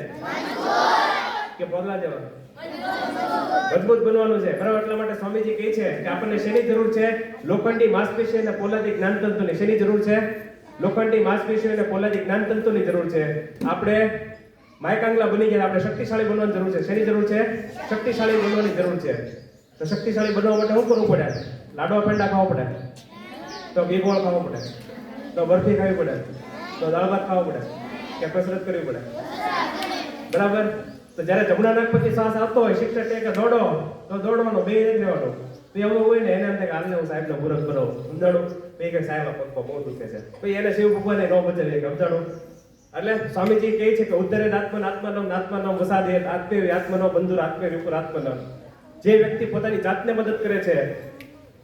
કે પોદલા જેવા? મજબૂત બનવાનું છે, બરાબર. એટલા માટે સ્વામીજી કહે છે કે આપણને શેની જરૂર છે? લોખંડી માંસપેશી અને પોલાદી જ્ઞાનતંતુની. શેની જરૂર છે? લોખંડી માંસપેશી અને પોલાદી જ્ઞાનતંતુની જરૂર છે. આપણે માયકાંગલા બની ગયા, આપણે શક્તિશાળી બનવાની જરૂર છે. શેની જરૂર છે? શક્તિશાળી બનવાની જરૂર છે. તો શક્તિશાળી બનવા માટે શું કરવું પડે? લાડવા પેંડા ખાવા પડે, તો ઘી ગોળ ખાવો પડે, તો બરફી ખાવી પડે, તો દાળ ભાત ખાવા પડે, કે કસરત કરવી પડે, બરાબર. તો જ્યારે જમણા નાક પછી શ્વાસ આવતો હોય, શિક્ષક કહે કે દોડો, તો દોડવાનો, બે નથી રહેવાનું. તો એવું હોય ને એને એમ થાય કે હાલને હું સાહેબને પૂરક બનાવું, સમજાણું. બે કે સાહેબ આ પગ બહુ દુખે છે, તો એને શિવ ભગવાને ન બચે, સમજાણું. એટલે સ્વામીજી કહે છે કે ઉદ્ધરે આત્મનો વસાદે આત્મનો બંધુર આત્મે વિપુર આત્મનો. જે વ્યક્તિ પોતાની જાતને મદદ કરે છે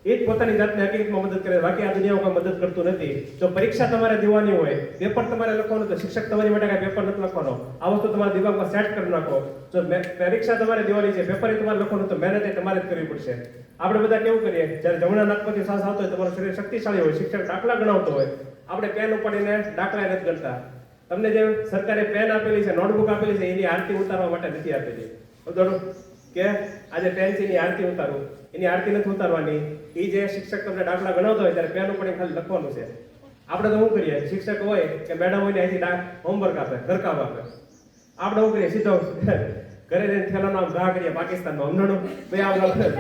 એ જ પોતાની જાતને હકીકતમાં મદદ કરે, બાકી આ દુનિયામાં કોઈ મદદ કરતું નથી. જો પરીક્ષા તમારે દેવાની હોય, પેપર તમારે લખવાનું, તો શિક્ષક તમારી માટે કાંઈ પેપર નથી લખવાનો. આ વસ્તુ તમારા દિમાગમાં સેટ કરી નાખો. જો પરીક્ષા તમારે દેવાની છે, પેપર તમારે લખવાનું, તો મહેનત એ તમારે જ કરવી પડશે. આપણે બધા કેવું કરીએ? જ્યારે જમણા નાકમાંથી શ્વાસ આવતો હોય, તમારું શરીર શક્તિશાળી હોય, શિક્ષક દાખલા ગણાવતો હોય, આપણે પેન ઉપાડીને દાખલા નથી ગણતા. તમને જે સરકારે પેન આપેલી છે, નોટબુક આપેલી છે, એની આરતી ઉતારવા માટે નથી આપેલી. સમજાણું કે આજે પેન છે એની આરતી ઉતારું, એની આરતી નથી ઉતારવાની. એ જે શિક્ષક તમને દાખલા ગણાવતો હોય ત્યારે પેન ઉપર ખાલી લખવાનું છે. આપણે તો શું કરીએ? શિક્ષક હોય કે મેડમ હોય ને અહીંથી હોમવર્ક આપે, ઘરકામ આપે. આપણે શું કરીએ? સીધો ઘરે જઈને થેલાનો આમ ઘા કરીએ પાકિસ્તાનમાં હમણાં બે આ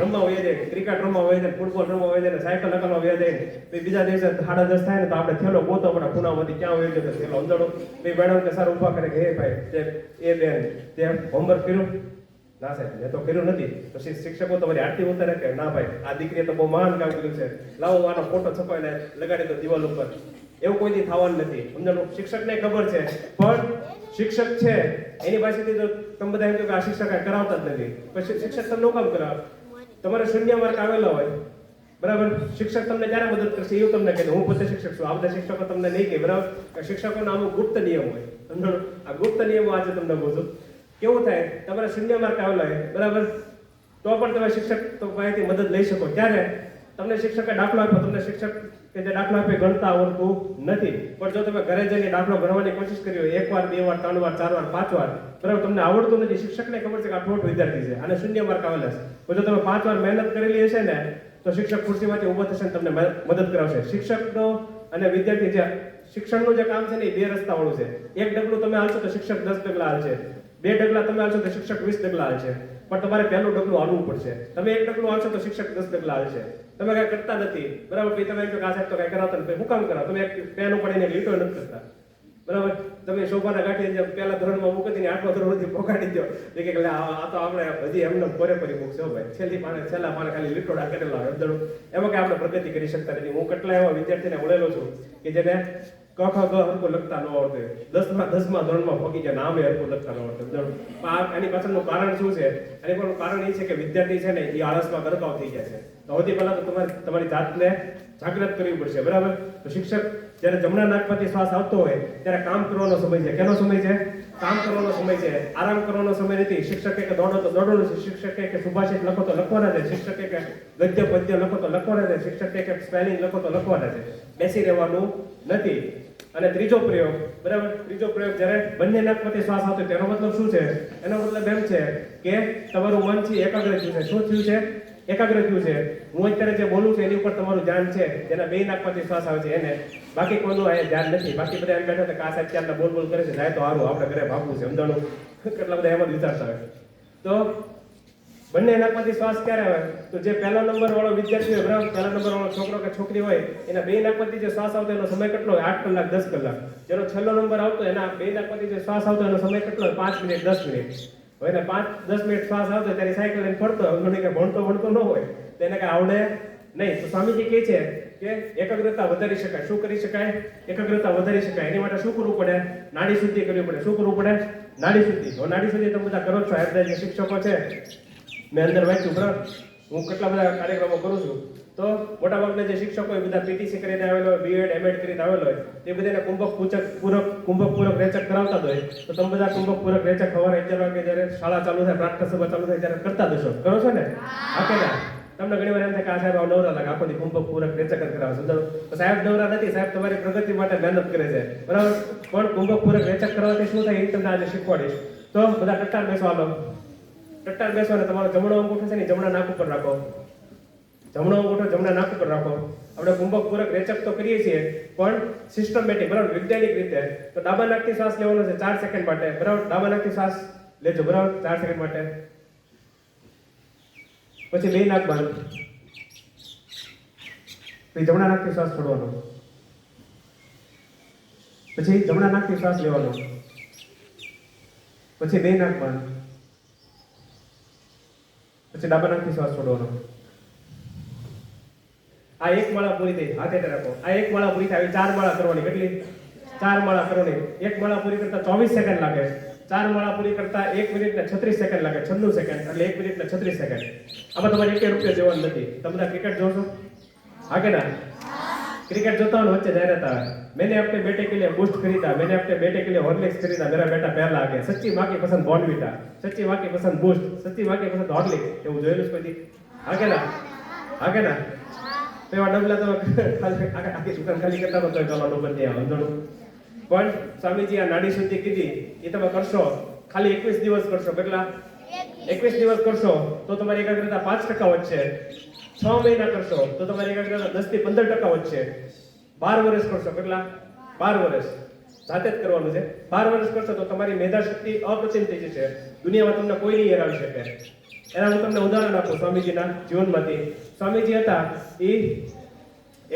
રમવા વહી જાય, ક્રિકેટ રમવા વહી જાય, ફૂટબોલ રમવા વહી જાય, સાયકલ નકલવા વહી જાય, પછી બીજા દિવસે 10:30 થાય ને તો આપણે થેલો ગોતો પડે ખૂણામાંથી ક્યાં વહી ગયો થેલો અંદરો. પછી મેડમ કે સર ઊભા કરે કે હે ભાઈ એ બેન તે હોમવર્ક કર્યું? ના સાહેબ મેં તો કર્યું નથી. પછી શિક્ષકો તમારી આરતી ઉતારે કે ના ભાઈ આ દીકરીએ તો બહુ મહાન કામ કર્યું છે, લાવો આનો ફોટો છપાવીને લગાડી દો દિવાલ ઉપર. એવું કોઈથી થવાનું નથી. સમજાણું? શિક્ષકને ખબર છે, પણ શિક્ષક છે એની પાસેથી તો તમે બધા એમ કહો કે આ શિક્ષક આ કરાવતા જ નથી, પછી શિક્ષક તમને કામ કરાવે? તમારે 0 માર્ક આવેલા હોય બરાબર, શિક્ષક તમને ક્યારે મદદ કરશે એવું તમને કહે. હું પોતે શિક્ષક છું, આ બધા શિક્ષકો તમને નહીં કહે બરાબર. શિક્ષકોના અમુક ગુપ્ત નિયમ હોય. સમજાણું? આ ગુપ્ત નિયમો આજે તમને કહું છું. કેવું થાય, તમારે 0 માર્ક આવેલા હોય બરાબર, તો પણ તમે શિક્ષક તો પાસેથી મદદ લઈ શકો. ત્યારે તમને શિક્ષકે દાખલો આપ્યો, તમને શિક્ષક કે જે દાખલો આપે ગણતા આવડતું નથી, પણ જો તમે ઘરે જઈને દાખલો ગણવાની કોશિશ કરી હોય 1 વાર 2 વાર 3 વાર 4 વાર 5 વાર બરાબર, તમને આવડતું નથી, શિક્ષકને ખબર છે કે આ ઠોઠ વિદ્યાર્થી છે અને 0 માર્ક આવેલા છે, પણ જો તમે 5 વાર મહેનત કરેલી હશે ને તો શિક્ષક ખુરશીમાંથી ઊભો થશે અને તમને મદદ કરાવશે. શિક્ષકનો અને વિદ્યાર્થી જે શિક્ષણનું જે કામ છે ને એ 2 રસ્તાવાળું છે. એક ડગલું તમે હાલશો તો શિક્ષક 10 ડગલા હાલશે, 2 ડગલા તમે હાલશો તો શિક્ષક 20 ડગલા હાલશે, પણ તમારે પહેલું ડગલું હાલવું પડશે. તમે 1 ડગલું હાલશો તો શિક્ષક 10 ડગલા હાલશે. તમે કઈ કરતા નથી બરાબર, પછી તમે કહો આ સાહેબ તો કઈ કરાવતા નથી, હું કામ કરાવ? તમે એક પેન ઉપાડીને લીટો નથી કરતા બરાબર. તમે શોભાના ગાંઠી જે પહેલા ધોરણમાં મૂકી ને 8મા ધોરણ સુધી પહોંચાડી દો કે આ તો આપણે હજી એમને કોરેપરી મૂક છે ભાઈ, છેલ્લા પાને ખાલી લીટોડા કરેલા હોય. એમાં કે આપણે પ્રગતિ કરી શકતા નથી. હું કેટલા એવા વિદ્યાર્થીને વળેલો છું કે જેને ક ખ ગ હરખું લખતા ન આવડતું, 10મા ધોરણમાં પહોંચી ગયા, નામે હરખું લખતા ન આવડતું. આની પાછળનું કારણ શું છે? આની પાછળનું કારણ એ છે કે વિદ્યાર્થી છે ને એ આળસમાં ગરકાવ થઈ ગયા છે. તો સૌથી પહેલા તો તમારી જાતને જાગૃત કરવી પડશે બરાબર. તો શિક્ષક જ્યારે જમણા નાકમાંથી શ્વાસ આવતો હોય ત્યારે કામ કરવાનો સમય છે. કેનો સમય છે? કામ કરવાનો સમય છે, આરામ કરવાનો સમય નથી. શિક્ષકે કે દોડો તો દોડવાનું છે, શિક્ષકે કે સુભાષિત લખો તો લખવાના છે, શિક્ષકે કે ગદ્ય પદ્ય લખો તો લખવાના છે, શિક્ષકે કે સ્પેલિંગ લખો તો લખવાના છે. બેસી રહેવાનું નથી. અને ત્રીજો પ્રયોગ બરાબર, ત્રીજો પ્રયોગ જ્યારે બંને નાકમાંથી શ્વાસ આવતો તેનો મતલબ શું છે? એનો મતલબ એમ છે કે તમારું મન છે એકાગ્ર થયું છે. શું થયું છે? એકાગ્ર થયું છે. હું અત્યારે જે બોલું છું એની ઉપર તમારું ધ્યાન છે, જેના 2 નાકમાંથી શ્વાસ આવે છે એને, બાકી કોઈનું અહીંયા ધ્યાન નથી. બાકી બધા એમ બેઠા હતા કે આ સાહેબ ચારના બોલ કરે છે, જાય તો સારું આપણે ઘરે ભાગવું છે. સમજાણું? કેટલા બધા એમ જ વિચારતા હોય. તો બંને નાકમાંથી શ્વાસ ક્યારે આવે? તો જે પહેલા નંબર વાળો વિદ્યાર્થી હોય બરાબર, પહેલા નંબર વાળો છોકરો કે છોકરી હોય એના 2 નાકમાંથી જે શ્વાસ આવતો એનો સમય કેટલો હોય? 8 કલાક 10 કલાક. જેનો છેલ્લો નંબર આવતો એના 2 નાકમાંથી જે શ્વાસ આવતો એનો સમય કેટલો હોય? 5 મિનિટ 10 મિનિટ. હવે એને 5-10 મિનિટ શ્વાસ આવતો ત્યારે સાયકલ લઈને ફરતો હોય, કે ભણતો ન હોય તો એને કઈ આવડે નહીં. તો સ્વામીજી કહે છે કે એકાગ્રતા વધારી શકાય. શું કરી શકાય? એકાગ્રતા વધારી શકાય. એની માટે શું કરવું પડે? નાડી શુદ્ધિ કરવી પડે. શું કરવું પડે? નાડી શુદ્ધિ. તો નાડી શુદ્ધિ તમે બધા કરો છો. આ બધા જે શિક્ષકો છે મેં અંદર વાંચ્યું બરાબર, હું કેટલા બધા કાર્યક્રમો કરું છું, તો મોટાભાગના જે શિક્ષકો એ બધા પીટીસી કરીને આવેલો હોય, બીએડ એમએડ કરીને આવેલો હોય, તે બધાને કુંભક પૂરક રેચક કરાવતા હોય. તો તમે બધા કુંભક પૂરક રેચક સવારે 11 વાગે જ્યારે શાળા ચાલુ થાય, પ્રાર્થના સભા ચાલુ થાય ત્યારે કરતા દશો. કરો છો ને? હા કે ના? તમને ઘણી વાર એમ થાય કે આ સાહેબ નવરા લાગે, આખો દી કુંભક પૂરક રેચક જ કરાવે. સમજાવો? તો સાહેબ નવરા નથી, સાહેબ તમારી પ્રગતિ માટે મહેનત કરે છે બરાબર. પણ કુંભક પૂરક રેચક કરવાથી શું થાય એ તમને આજે શીખવાડીશ. તો બધા ટટ્ટાર બેસવા લો. ટટ્ટાર બેસો અને તમારો જમણો અંગૂઠો છે ને જમણા નાક ઉપર રાખો. જમણો અંગૂઠો જમણા નાક ઉપર રાખો. આપણે કુંભક પૂરક રેચક તો કરીએ છીએ પણ સિસ્ટમેટિક બરાબર, વૈજ્ઞાનિક રીતે. તો ડાબા નાકથી શ્વાસ લેવાનો છે 4 સેકન્ડ માટે બરાબર. ડાબા નાકથી શ્વાસ લેજો બરાબર 4 સેકન્ડ માટે. પછી 2 નાક બંધ. પછી જમણા નાકથી શ્વાસ છોડવાનો. પછી જમણા નાકથી શ્વાસ લેવાનો. પછી 2 નાક બંધ. પછી ડાબા નાકથી શ્વાસ છોડવાનો. આ 1 માળા પૂરી થઈ. હાથે રાખો. આ 1 માળા પૂરી થાય. 4 માળા કરવાની. કેટલી? 4 માળા કરવાની. 1 માળા પૂરી કરતા 24 સેકન્ડ લાગે. 4 માળા પૂરી કરતા 1 મિનિટ ને 36 સેકન્ડ લાગે. 96 સેકન્ડ એટલે 1 મિનિટ ને 36 સેકન્ડ. આમાં તમારે 1 રૂપિયા દેવાનું નથી. તમે બધા ક્રિકેટ જોશો? હા કે ના? क्रिकेट जोता हूँ बच्चे जाहिरात है, मैंने अपने बेटे के लिए बूस्ट खरीदा, मैंने अपने बेटे के लिए हॉर्लिक्स खरीदा, मेरा बेटा पहला आ गया. सच्ची माँ की पसंद बॉर्नविटा, सच्ची माँ की पसंद बूस्ट, सच्ची माँ की पसंद हॉर्लिक्स. ये वो जोएलुस पे थी. आगे ना तो ये डबला तो खाली आगे दुकान खाली करता तो चलो बन गया अंदर. પણ સ્વામીજી આ નાડી શુદ્ધિ કીધી એ તમે કરશો, ખાલી 21 દિવસ કરશો. કેટલા? 21 દિવસ કરશો તો તમારી એકાગ્રતા 5% વધશે. 6 મહિના કરશો તો તમારી એકાગ્રતા 10 થી 15% વધશે. 12 વર્ષ કરશો. કેટલા? 12 વર્ષ. જાતે જ કરવાનું છે. 12 વર્ષ કરશો તો તમારી મેધા શક્તિ અપ્રતિમ થઈ જશે. દુનિયામાં તમને કોઈ નહીં હરાવી શકે. એના હું તમને ઉદાહરણ આપું સ્વામીજીના જીવનમાંથી. સ્વામીજી હતા એ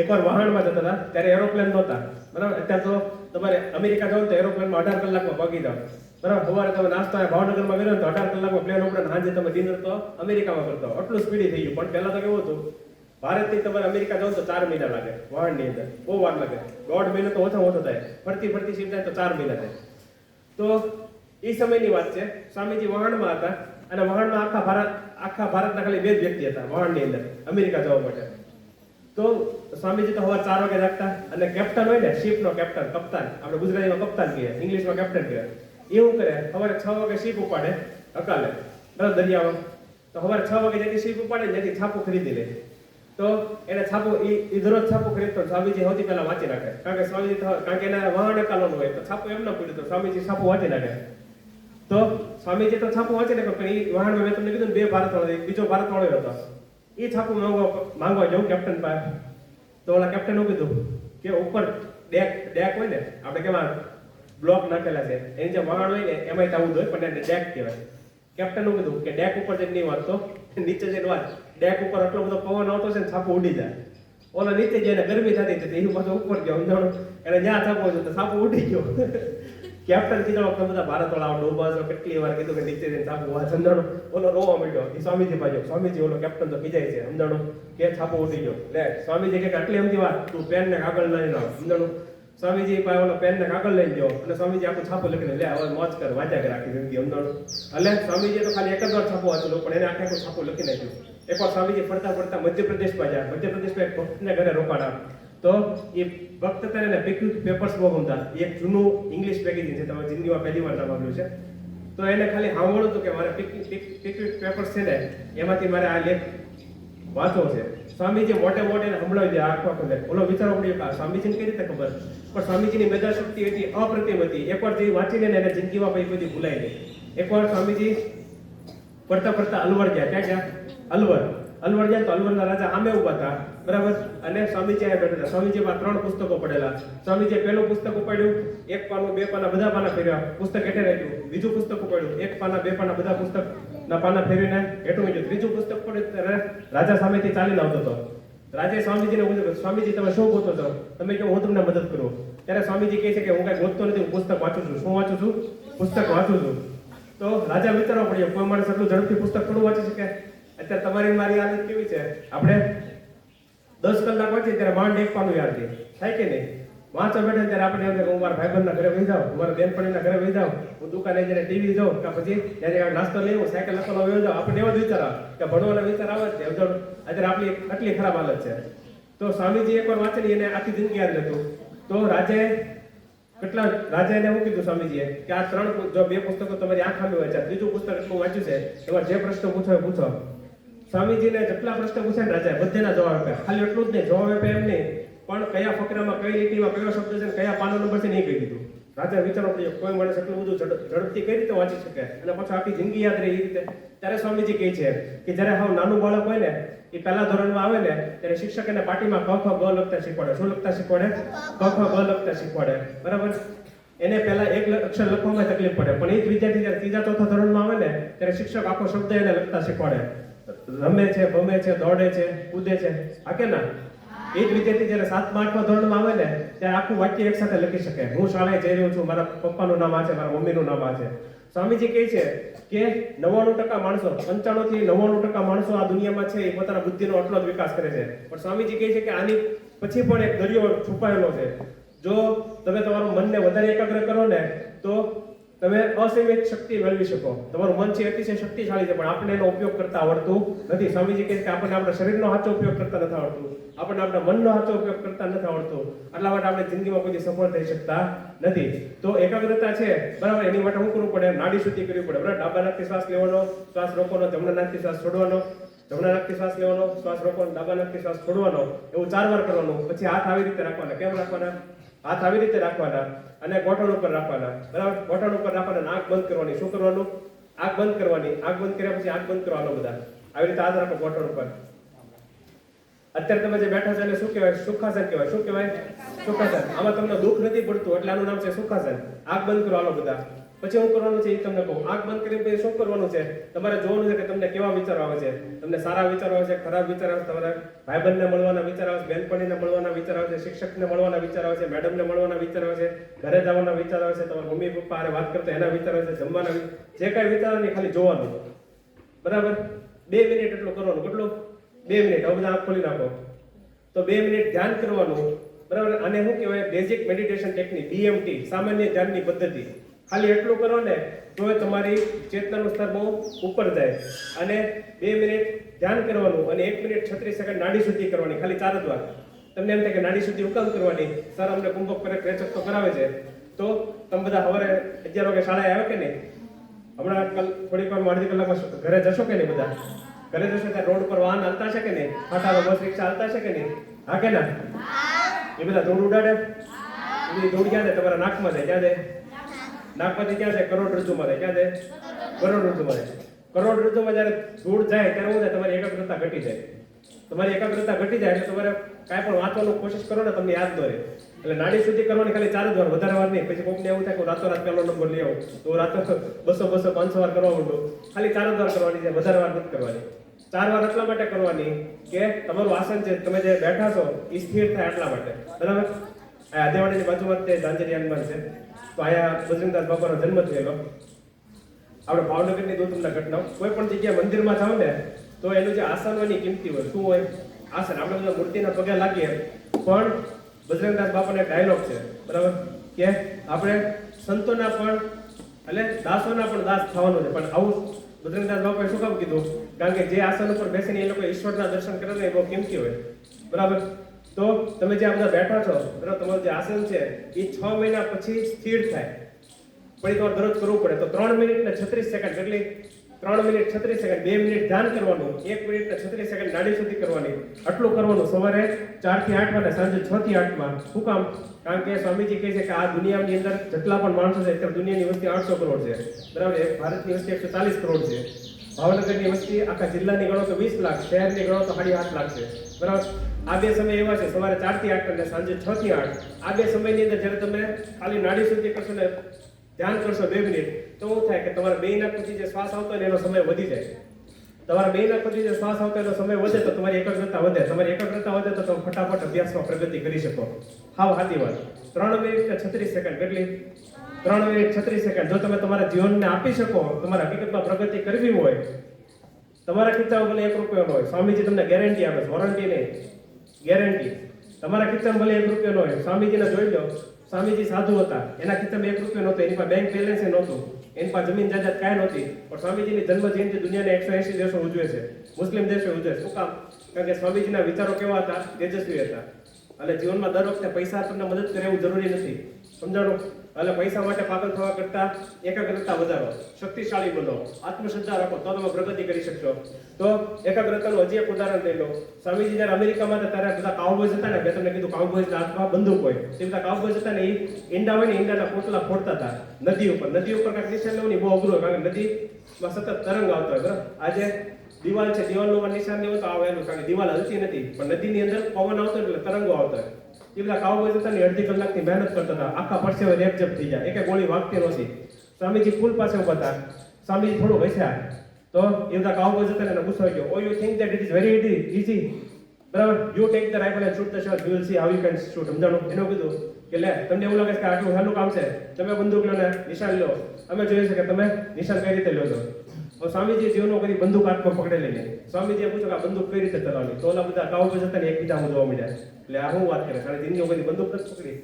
એકવાર વહાણમાં જતા હતા, ત્યારે એરોપ્લેન નહોતા, બરાબર. અત્યારે તો તમારે અમેરિકા જાઓ તો એરોપ્લેનમાં 18 કલાકમાં પગી જાઓ, બરાબર. સવારે તમે નાસ્તો ભાવનગરમાં કર્યો તો 18 કલાકમાં પ્લેન ઉપડે, સાંજે તમે ડિનર તો અમેરિકામાં કરતા હો. આટલું સ્પીડી થઈ ગયું. પણ પહેલા તો કેવું હતું, ભારતથી તમારે અમેરિકા જાઓ તો 4 મહિના લાગે વહાણની અંદર, બહુ વાર લાગે. 1.5 મહિનો તો ઓછામાં ઓછો થાય. ફરતી સીટ થાય તો 4 મહિના થાય. તો એ સમયની વાત છે. સ્વામીજી વહાણમાં હતા અને વહાણમાં આખા ભારતના ખાલી 2 જ વ્યક્તિ હતા વહાણની અંદર અમેરિકા જવા માટે. તો સ્વામીજી તો સવારે 4 વાગે જાગતા અને કેપ્ટન હોય ને, શિપનો કેપ્ટન, કપ્તાન, આપણે ગુજરાતીમાં કપ્તાન કહીએ, ઇંગ્લિશમાં કેપ્ટન કહેવાય. એવું કરે, સવારે 6 વાગે શિપ ઉપાડે અકાલે, બરાબર, દરિયામાં. તો સવારે 6 વાગે જેથી શિપ ઉપાડે ત્યાંથી છાપું ખરીદી લે. તો એને છાપું એ દરરોજ છાપું ખરીદતો. સ્વામીજી સૌથી પહેલા વાંચી નાખે, કારણ કે એના વહાણ અકાલોનું હોય તો છાપું એમ ન પડ્યું તો સ્વામીજી છાપું વાંચી નાખે. તો સ્વામીજી તો છાપું વાંચી નાખે, પણ એ વહાણમાં મેં તમને કીધું ને 2 ભારતવાળો, બીજો ભારતવાળો હતો. એ છાપું માંગવા જવું કેપ્ટન પાસે. તો ઓલા કેપ્ટન એવું કીધું કે ઉપર ડેક હોય ને, આપણે કેવા બ્લોક નાખેલા છે, એની જે વહાણ હોય ને એમાં આવું હોય, પણ એને ડેક કહેવાય. કેપ્ટન એવું કીધું કે ડેક ઉપર જઈને નહીં વાંચતો, નીચે જઈને વાંચ. ડેક ઉપર આટલો બધો પવન આવતો છે ને છાપું ઉડી જાય. ઓલા નીચે જઈને ગરમી થતી હતી, એ પાછો ઉપર ગયો, સમજાણું. એને જ્યાં છાપો તો છાપું ઉડી ગયો. કેપ્ટન કીધું વખતે બધા ભારતવાળા ડોબાસો કેટલી વાર કીધું કે નીચે જઈને છાપું વાંચ, સમજાણું. ઓલો રોવા માંડ્યો. એ સ્વામીજી પાછો, સ્વામીજી ઓલો કેપ્ટન તો ખીજાય છે, સમજાણું, કે છાપું ઉડી ગયો. લે સ્વામીજી કે આટલી એમથી વાત, તું પેન ને કાગળ લઈને આવ, સમજાણું. સ્વામીજી પાસે ઓલો પેન ને કાગળ લઈને ગયો અને સ્વામીજી આખું છાપું લખીને, લે હવે મોજ કર, વાંચ્યા કર આખી જિંદગી, સમજાણું. એટલે સ્વામીજીએ તો ખાલી એક જ વાર છાપું વાંચેલું, પણ એને આખું છાપું લખી નાખ્યું. એકવાર સ્વામીજી ફરતા મધ્યપ્રદેશમાં ગયા. મધ્યપ્રદેશમાં એક ભક્તને ઘરે રોકાણા. તો એ ભક્ત હતા એને પિકનિક પેપર્સ બહુ ગમતા. એક જૂનું ઇંગ્લિશ મેગેઝિન છે, તમે જિંદગીમાં પહેલી વાર નામ આવ્યું છે. તો એને ખાલી સાંભળ્યું હતું કે મારે પિકનિક પેપર્સ છે ને એમાંથી મારે આ લેખ વાંચવો છે. સ્વામીજી મોટે એને સંભળાવી દે આખો લેખ. ઓલો વિચારવો પડ્યો કે સ્વામીજીને કઈ રીતે ખબર, પણ સ્વામીજીની મેધા શક્તિ હતી અપ્રતિમ હતી. એકવાર જે વાંચીને એને જિંદગીમાં પછી બધી ભૂલાઈ ગઈ. એકવાર સ્વામીજી ફરતા અલવર ગયા. ક્યાં ગયા? અલવર ગયા. તો અલવરના રાજા સામે ઉભા હતા, બરાબર. અને સ્વામીજી અહીંયા બેઠા હતા. સ્વામીજીમાં 3 પુસ્તકો પડેલા. સ્વામીજીએ પહેલું પુસ્તક ઉપાડ્યું, 1 પાનું 2 પાના બધા પાના ફેરવ્યા, પુસ્તક હેઠે રાખ્યું. બીજું પુસ્તક ઉપાડ્યું, 1 પાના 2 પાના બધા પુસ્તકના પાના ફેરવીને હેઠું મૂક્યું. ત્રીજું પુસ્તક પડ્યું, રાજા સામેથી ચાલીને આવતો હતો. રાજાએ સ્વામીજીને પૂછ્યું, સ્વામીજી તમે શું ગોતો છો? તમે કહો હું તમને મદદ કરું. ત્યારે સ્વામીજી કહે છે કે હું કઈ ગોતતો નથી, હું પુસ્તક વાંચું છું. શું વાંચું છું? પુસ્તક વાંચું છું. તો રાજા વિચારવા પડ્યો, કોઈ માણસ એટલું ઝડપથી પુસ્તક થોડું વાંચી શકે? અત્યારે તમારી મારી હાલત કેવી છે? આપણે 10 કલાક વાંચીએ ત્યારે માંડ 1 પાનું યાદ થાય કે નહીં? વાંચવા બેઠા ત્યારે આપણે એમ કે હું મારા ભાઈબંધના ઘરે વહી જાઉં, મારા બેનપણીના ઘરે વહી જાઉં, હું દુકાને જઈને ટીવી જોઉં, કે પછી ત્યારે નાસ્તો લઈ હું સાયકલ લખવાનો વહી જાઉં. આપણે એવા જ વિચાર આવે કે ભણવાના વિચાર આવે છે. અત્યારે આપણી આટલી ખરાબ હાલત છે. તો સ્વામીજી એકવાર વાંચેલી એને આખી જિંદગી યાદ નહોતું. તો રાજાએ એને એવું કીધું સ્વામીજીએ કે આ 3 જો 2 પુસ્તકો તમારી આંખ સામે વાંચ્યા, ત્રીજું પુસ્તક એટલું વાંચ્યું છે, એમાં જે પ્રશ્ન પૂછો એ પૂછો. સ્વામીજીને જેટલા પ્રશ્ન પૂછ્યા ને રાજાએ બધાના જવાબ આપ્યા. ખાલી એટલું જ નહીં, જવાબ આપ્યા એમ નહીં, પણ કયા ફકરામાં કઈ લીટીમાં કયો શબ્દ છે, કયા પાનો નંબર છે નહીં કહી દીધું. રાજા વિચારવા પડ્યો, કોઈ માણસ એટલું બધું ઝડપથી કઈ રીતે વાંચી શકે અને પછી આખી જિંદગી યાદ રહે એ રીતે. ત્યારે સ્વામીજી કહે છે કે જ્યારે હાવ નાનું બાળક હોય ને, એ પહેલા ધોરણમાં આવે ને, ત્યારે શિક્ષક એને પાટીમાં ક ખ ગ લખતા શીખવાડે. શું લખતા શીખવાડે? ક ખ ગ લખતા શીખવાડે, બરાબર. એને પહેલા એક અક્ષર લખવામાં તકલીફ પડે, પણ એ જ વિદ્યાર્થી જ્યારે 3જા 4થા ધોરણમાં આવે ને, ત્યારે શિક્ષક આખો શબ્દ એને લખતા શીખવાડે. રમે છે, ભમે છે, દોડે છે, કૂદે છે, આ કે ના? એ જ વિદ્યાર્થી જ્યારે 7મા 8મા ધોરણમાં આવે ને, ત્યારે આખું વાક્ય એક સાથે લખી શકે. હું શાળાએ જઈ રહ્યો છું, મારા પપ્પાનું નામ આ છે, મારા મમ્મીનું નામ આ છે. સ્વામીજી કહે છે કે 99% માણસો, 95 થી 99% માણસો આ દુનિયામાં છે એ પોતાના બુદ્ધિનો આટલો જ વિકાસ કરે છે. પણ સ્વામીજી કહે છે કે આની પછી પણ એક દરિયો છુપાયેલો છે. જો તમે તમારું મનને વધારે એકાગ્ર કરો ને, તો તમે અસીમિત શક્તિ મેળવી શકો. તમારું મન છે અતિશય શક્તિશાળી છે, પણ આપણને એનો ઉપયોગ કરતા આવડતું નથી. સ્વામીજી કહે છે કે આપણને આપણા શરીરનો સાચો ઉપયોગ કરતા નથી આવડતું, આપણને આપણા મનનો સાચો ઉપયોગ કરતા નથી આવડતું. એટલા માટે આપણે જિંદગીમાં કોઈ સફળ થઈ શકતા નથી. તો એકાગ્રતા છે, બરાબર, એની માટે શું કરવું પડે? નાડી શુદ્ધિ કરવી પડે, બરાબર. ડાબા નાકથી શ્વાસ લેવાનો, શ્વાસ રોકવાનો, જમણા નાકથી શ્વાસ છોડવાનો, જમણા નાકથી શ્વાસ લેવાનો, શ્વાસ રોકવાનો, ડાબા નાકથી શ્વાસ છોડવાનો. એવું 4 વાર કરવાનું. પછી હાથ આવી રીતે રાખવાના. કેમ રાખવાના? હાથ આવી રીતે રાખવાના અને ગોઠણ ઉપર રાખવાના, બરાબર. ગોઠણ ઉપર રાખવાના, આંખ બંધ કરવાની. શું કરવાનું? આંખ બંધ કરવાની. આંખ બંધ કર્યા પછી આંખ બંધ કરવાનો. બધા આવી રીતે હાથ રાખો ગોઠણ ઉપર. અત્યારે તમે જે બેઠા છો એને શું કહેવાય? સુખાસન કહેવાય. શું કહેવાય? સુખાસન. આમાં તમને દુઃખ નથી પડતું એટલે આનું નામ છે સુખાસન. આંખ બંધ કરો હાલો બધા. પછી હું કરવાનું છે એ તમને કહું. આંખ બંધ કરીને પછી શું કરવાનું છે? તમારે જોવાનું છે કે તમને કેવા વિચારો આવે છે. તમને સારા વિચારો આવે છે, ખરાબ વિચારો આવે છે, તમારા ભાઈબંધને મળવાના વિચાર આવે છે, બેનપણીને મળવાના વિચાર આવે છે, શિક્ષકને મળવાના વિચાર આવે છે, મેડમને મળવાના વિચાર આવે છે, ઘરે જવાના વિચાર આવે છે, તમારા મમ્મી પપ્પા હારે વાત કરતા એના વિચાર આવે છે, જમવાના જે કાંઈ વિચારો નહીં ખાલી જોવાનું. બરાબર? 2 મિનિટ એટલું કરવાનું. કેટલું? 2 મિનિટ. હવે બધા આંખ ખોલી નાખો. તો 2 મિનિટ ધ્યાન કરવાનું. બરાબર? આને શું કહેવાય? બેઝિક મેડિટેશન ટેકનિક, BMT, સામાન્ય ધ્યાનની પદ્ધતિ. ખાલી એટલું કરો ને તો તમારી ચેતનાનું સ્તર બહુ ઉપર જાય. અને 2 મિનિટ ધ્યાન કરવાનું અને 1 મિનિટ 36 સેકન્ડ નાડી શુદ્ધિ કરવાની. ખાલી 4 જ વાર. તમને એમ થાય કે નાડી શુદ્ધિ હુકામ કરવાની? સર અમને કુંભક રેચક તો કરાવે છે. તો તમે બધા સવારે 11 વાગે શાળાએ આવે કે નહીં? હમણાં થોડીક વારમાં અડધી કલાકમાં ઘરે જશો કે નહીં? બધા ઘરે જશો ત્યાં રોડ પર વાહન હાલતા છે કે નહીં? ફાટાનો બસ રિક્ષા હાલતા છે કે નહીં? હા કે ના? એ બધા ધૂળ ઉડાડે? એ બધી ધૂળ ક્યાં જાય? તમારા નાકમાં જાય. ક્યાં જાય? નાકમાંથી ક્યાં જાય? કરોડરજ્જુમાં જાય. ક્યાં જાય? કરોડરજ્જુમાં જાય. કરોડરજ્જુમાં જ્યારે ધૂળ જાય ત્યારે શું થાય? તમારી એકાગ્રતા ઘટી જાય. તમારી એકાગ્રતા ઘટી જાય એટલે તમારે કાંઈ પણ વાંચવાની કોશિશ કરો ને તમને યાદ ન રહે. એટલે નાડી શુદ્ધિ કરવાની ખાલી 4 જ વાર, વધારે વાર નહીં. પછી કોઈને એવું થાય કે રાતોરાત પહેલો નંબર લઈ આવું તો રાતો 200 500 વાર કરવા માંડો. ખાલી 4 જ વાર કરવાની છે, વધારે વાર નથી કરવાની. 4 વાર એટલા માટે કરવાની કે તમારું આસન છે, તમે જે બેઠા છો એ સ્થિર થાય એટલા માટે. બરાબર? આ આદેવાડીની બાજુમાં તે ઝાંઝરી હનુમાન છે. તો અહીંયા બજરંગદાસ બાપાનો જન્મ થયેલો. આપણે ભાવનગરની દો તમને ઘટના. કોઈ પણ જગ્યાએ મંદિરમાં જાઓ ને તો એનું જે આસન હોય એની કિંમતી હોય. શું હોય? આસન. આપણે બધા મૂર્તિના પગે લાગીએ પણ બજરંગદાસ બાપાનો એક ડાયલોગ છે. બરાબર? કે આપણે સંતોના પણ એટલે દાસોના પણ દાસ થવાનું છે. પણ આવું બજરંગદાસ બાપાએ શું કામ કીધું? કારણ કે જે આસન ઉપર બેસીને એ લોકો ઈશ્વરના દર્શન કરે ને એ બહુ કિંમતી હોય. બરાબર? તો તમે જે આ બધા બેઠા છો, બરાબર, તમારું જે આસન છે એ 6 મહિના પછી સ્થિર થાય. પછી તમારે દરરોજ કરવું પડે. તો 3 મિનિટ ને 36 સેકન્ડ કેટલી? 3 મિનિટ 36 સેકન્ડ. 2 મિનિટ ધ્યાન કરવાનું, 1 મિનિટ ને 36 સેકન્ડ નાડી શુદ્ધિ કરવાની. આટલું કરવાનું સવારે 4 થી 8 અને સાંજે 6 થી 8 માં. શું કામ? કારણ કે સ્વામીજી કહે છે કે આ દુનિયાની અંદર જેટલા પણ માણસો છે, અત્યારે દુનિયાની વસ્તી 800 કરોડ છે. બરાબર? ભારતની વસ્તી 140 કરોડ છે. ભાવનગરની વસ્તી આખા જિલ્લાની ગણો તો 20 લાખ, શહેરની ગણો તો 8.5 લાખ છે. બરાબર? આ 2 સમય એવા છે, સવારે 4 થી 8 અને સાંજે 6 થી 8. આ 2 સમયની અંદર જ્યારે તમે ખાલી નાડી શુદ્ધિ કરશો ને ધ્યાન કરશો 2 મિનિટ, તો શું થાય કે તમારા 2 નાક પછી જે શ્વાસ આવતો હોય એનો સમય વધી જાય. તમારા 2 નાક પછી જે શ્વાસ આવતો એનો સમય વધે તો તમારી એકાગ્રતા વધે. તમારી એકાગ્રતા વધે તો તમે ફટાફટ અભ્યાસમાં પ્રગતિ કરી શકો. હાવ સાચી વાત. 3 મિનિટ ને 36 સેકન્ડ કેટલી? 3 મિનિટ 36 સેકન્ડ. જો તમે તમારા જીવનને આપી શકો, તમારા હકીકતમાં પ્રગતિ કરવી હોય, તમારા ખિસ્સામાં ભલે 1 રૂપિયો ન હોય, સ્વામીજી તમને ગેરંટી આપે છે, વોરંટી નહીં, ગેરંટી. તમારા ખિસ્સામાં ભલે 1 રૂપિયો ન હોય, સ્વામીજીને જોઈ લો. સ્વામીજી સાધુ હતા, એના ખિસ્સામાં 1 રૂપિયો નહોતો, એની પાસે બેંક બેલેન્સ નહોતું, એની પાસે જમીન જાયદાદ કાંઈ નહોતી. પણ સ્વામીજીની જન્મ જયંતિ દુનિયાના 180 દેશો ઉજવે છે, મુસ્લિમ દેશો ઉજવે છે. શું કામ? કારણ કે સ્વામીજીના વિચારો કેવા હતા? તેજસ્વી હતા. એટલે જીવનમાં દર વખતે પૈસા તમને મદદ કરે એવું જરૂરી નથી. સમજાણું? એટલે પૈસા માટે પાગલ થવા કરતા એકાગ્રતા વધારો, શક્તિશાળી બનો, આત્મશ્રદ્ધા રાખો, તો તમે પ્રગતિ કરી શકશો. તો એકાગ્રતાનું હજી એક ઉદાહરણ લઈ લો. સ્વામીજી જ્યારે અમેરિકામાં હતા ત્યારે બધા કાઉબોયઝ હતા ને, મેં તમને કીધું કાઉબોયઝના હાથમાં બંદૂક હોય, તે બધા કાઉબોયઝ હતા ને એ ઈંડા હોય ને ઈંડાના પોટલા ફોડતા હતા નદી ઉપર. નદી ઉપર કાંઈક નિશાન લેવું ને બહુ અઘરું હોય, કારણ કે નદીમાં સતત તરંગ આવતો હોય. બરાબર? આજે દિવાલ છે, દિવાલનું નિશાન નહીં હોય તો આવેલું, કારણ કે દિવાલ હલતી નથી, પણ નદીની અંદર પવન આવતો એટલે તરંગો આવતા હોય. એ બધા કાઉબોયઝ હતા ને અડધી કલાકની મહેનત કરતા હતા, આખા પરસેવે રેપઝેપ થઈ જાય, એક ગોળી વાગતી નહોતી. સ્વામીજી પુલ પાસે ઉભા હતા, સ્વામીજી થોડું હસ્યા તો એ બધા કાઉબોયઝ હતા ને એને ગુસ્સો આવી ગયો. Oh you think that it is very easy, બરાબર? You take the rifle and shoot the shot, you will see how you can shoot. સમજાણું? એનું કીધું કે લે, તમને એવું લાગે છે કે આટલું સહેલું કામ છે, તમે બંદૂક લો ને નિશાન લો, અમે જોઈએ છે કે તમે નિશાન કઈ રીતે લો છો. સ્વામીજી જીવનો કદી બંદૂક હાથમાં પકડેલી નહીં. સ્વામીજીએ પૂછ્યું કે આ બંદૂક કઈ રીતે ચલાવવાની? તો ઓલા બધા કાઉબોયઝ હતા ને એકબીજામાં જોવા મળ્યા. એટલે આ હું વાત કરે, કારણ કે જિંદગીમાં કદી બંદૂક નથી પકડી.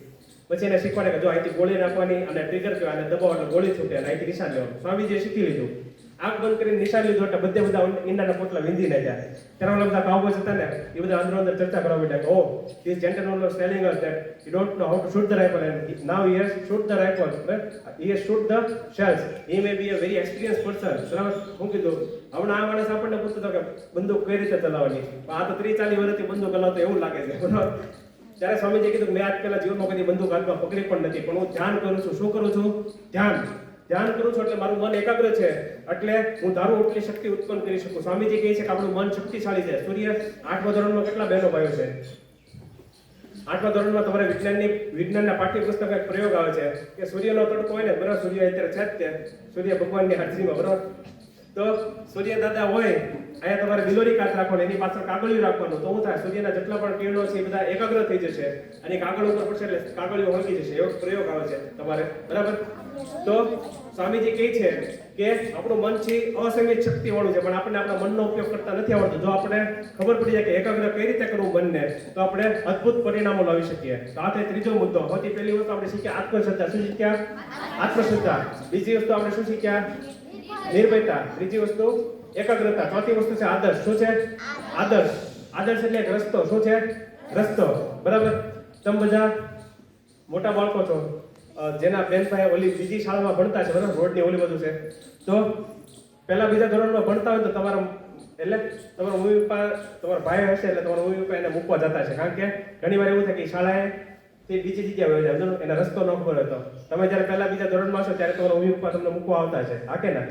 પછી એને શીખવાડે કે જો અહીંથી ગોળી નાખવાની અને ટ્રિગર કહેવાય અને દબાવ એટલે ગોળી છૂટે અને અહીંથી નિશાન લેવાનું. સ્વામીજીએ શીખી લીધું. આંખ બંધ કરીને નિશાન લીધું એટલે બધા ઈંડાના પોટલા વિંધી નાખ્યા. ત્યારે ઓલા બધા કાઉબોયઝ હતા ને એ બધા અંદર ચર્ચા કરવા માંડ્યા કે oh this gentleman was telling us that he don't know how to shoot the rifle and now he has shoot the rifle, he has shoot the shells, he may be a very experience person. બરાબર? હું કીધું હમણાં આ માણસ આપણને પૂછતો હતો કે બંદૂક કઈ રીતે ચલાવવાની, આ તો 30-40 વર્ષથી બંદૂક ચલાવતો એવું લાગે છે. બરાબર? ત્યારે સ્વામીજી કીધું મેં આજ પહેલા જીવનમાં કદી બંદૂક હાથમાં પકડી પણ નથી, પણ હું ધ્યાન કરું છું. શું કરું છું? ધ્યાન. ધ્યાન કરું છું એટલે મારું મન એકાગ્ર છે, એટલે હું ધારું એટલી શક્તિ ઉત્પન્ન કરી શકું. સ્વામીજી કહે છે કે આપણું મન શક્તિશાળી છે. સૂર્ય 8મા ધોરણમાં કેટલા બહેનો ભાઈઓ છે? 8મા ધોરણમાં તમારે વિજ્ઞાનના પાઠ્યપુસ્તકમાં એક પ્રયોગ આવે છે કે સૂર્યનો તડકો હોય ને, બરાબર, સૂર્ય અત્યારે છે જ તે, સૂર્ય ભગવાનની હાજરીમાં, બરાબર, તો સૂર્ય દાદા હોય અહીંયા તમારે બિલોરી કાચ રાખવાનું, એની પાછળ કાગળિયું રાખવાનું, તો શું થાય? સૂર્યના જેટલા પણ કિરણો છે એ બધા એકાગ્ર થઈ જશે અને કાગળ ઉપર પડશે એટલે કાગળિયું હળગી જશે. એવો પ્રયોગ આવે છે તમારે, બરાબર. તો સ્વામીજી કહે છે કે આપણું મન છે અસીમિત શક્તિ વાળું છે, પણ આપણને આપણા મનનો ઉપયોગ કરતા નથી આવડતો. જો આપણે ખબર પડી જાય કે એકાગ્ર કઈ રીતે કરવું મનને, તો આપણે અદ્ભુત પરિણામો લાવી શકીએ. તો આ ત્રીજો મુદ્દો. સૌથી પહેલી વસ્તુ આપણે શીખ્યા આત્મશ્રદ્ધા. શું શીખ્યા? આત્મશ્રદ્ધા. બીજી વસ્તુ આપણે શું શીખ્યા? નિર્ભયતા. ત્રીજી વસ્તુ એકાગ્રતા. ચોથી વસ્તુ છે આદર્શ. શું છે? આદર્શ. આદર્શ એટલે એક રસ્તો. શું છે? રસ્તો, બરાબર. તમે બધા મોટા બાળકો છો, જેના બેનભાઈ ઓલી બીજી શાળામાં ભણતા છે, બરાબર, રોડની ઓલી બધું છે, તો પહેલા બીજા ધોરણમાં ભણતા હોય તો તમારા મમ્મી પપ્પા, તમારા ભાઈ હશે એટલે તમારા મમ્મી પપ્પા એને મૂકવા જતા છે. કારણ કે ઘણી વાર એવું થાય કે શાળાએ તે બીજી જગ્યાએ વહી જાય, એને રસ્તો ન ખબર હતો. તમે જ્યારે પહેલા બીજા ધોરણમાં હશો ત્યારે તમારા મમ્મી પપ્પા તમને મૂકવા આવતા છે, હા કે ના?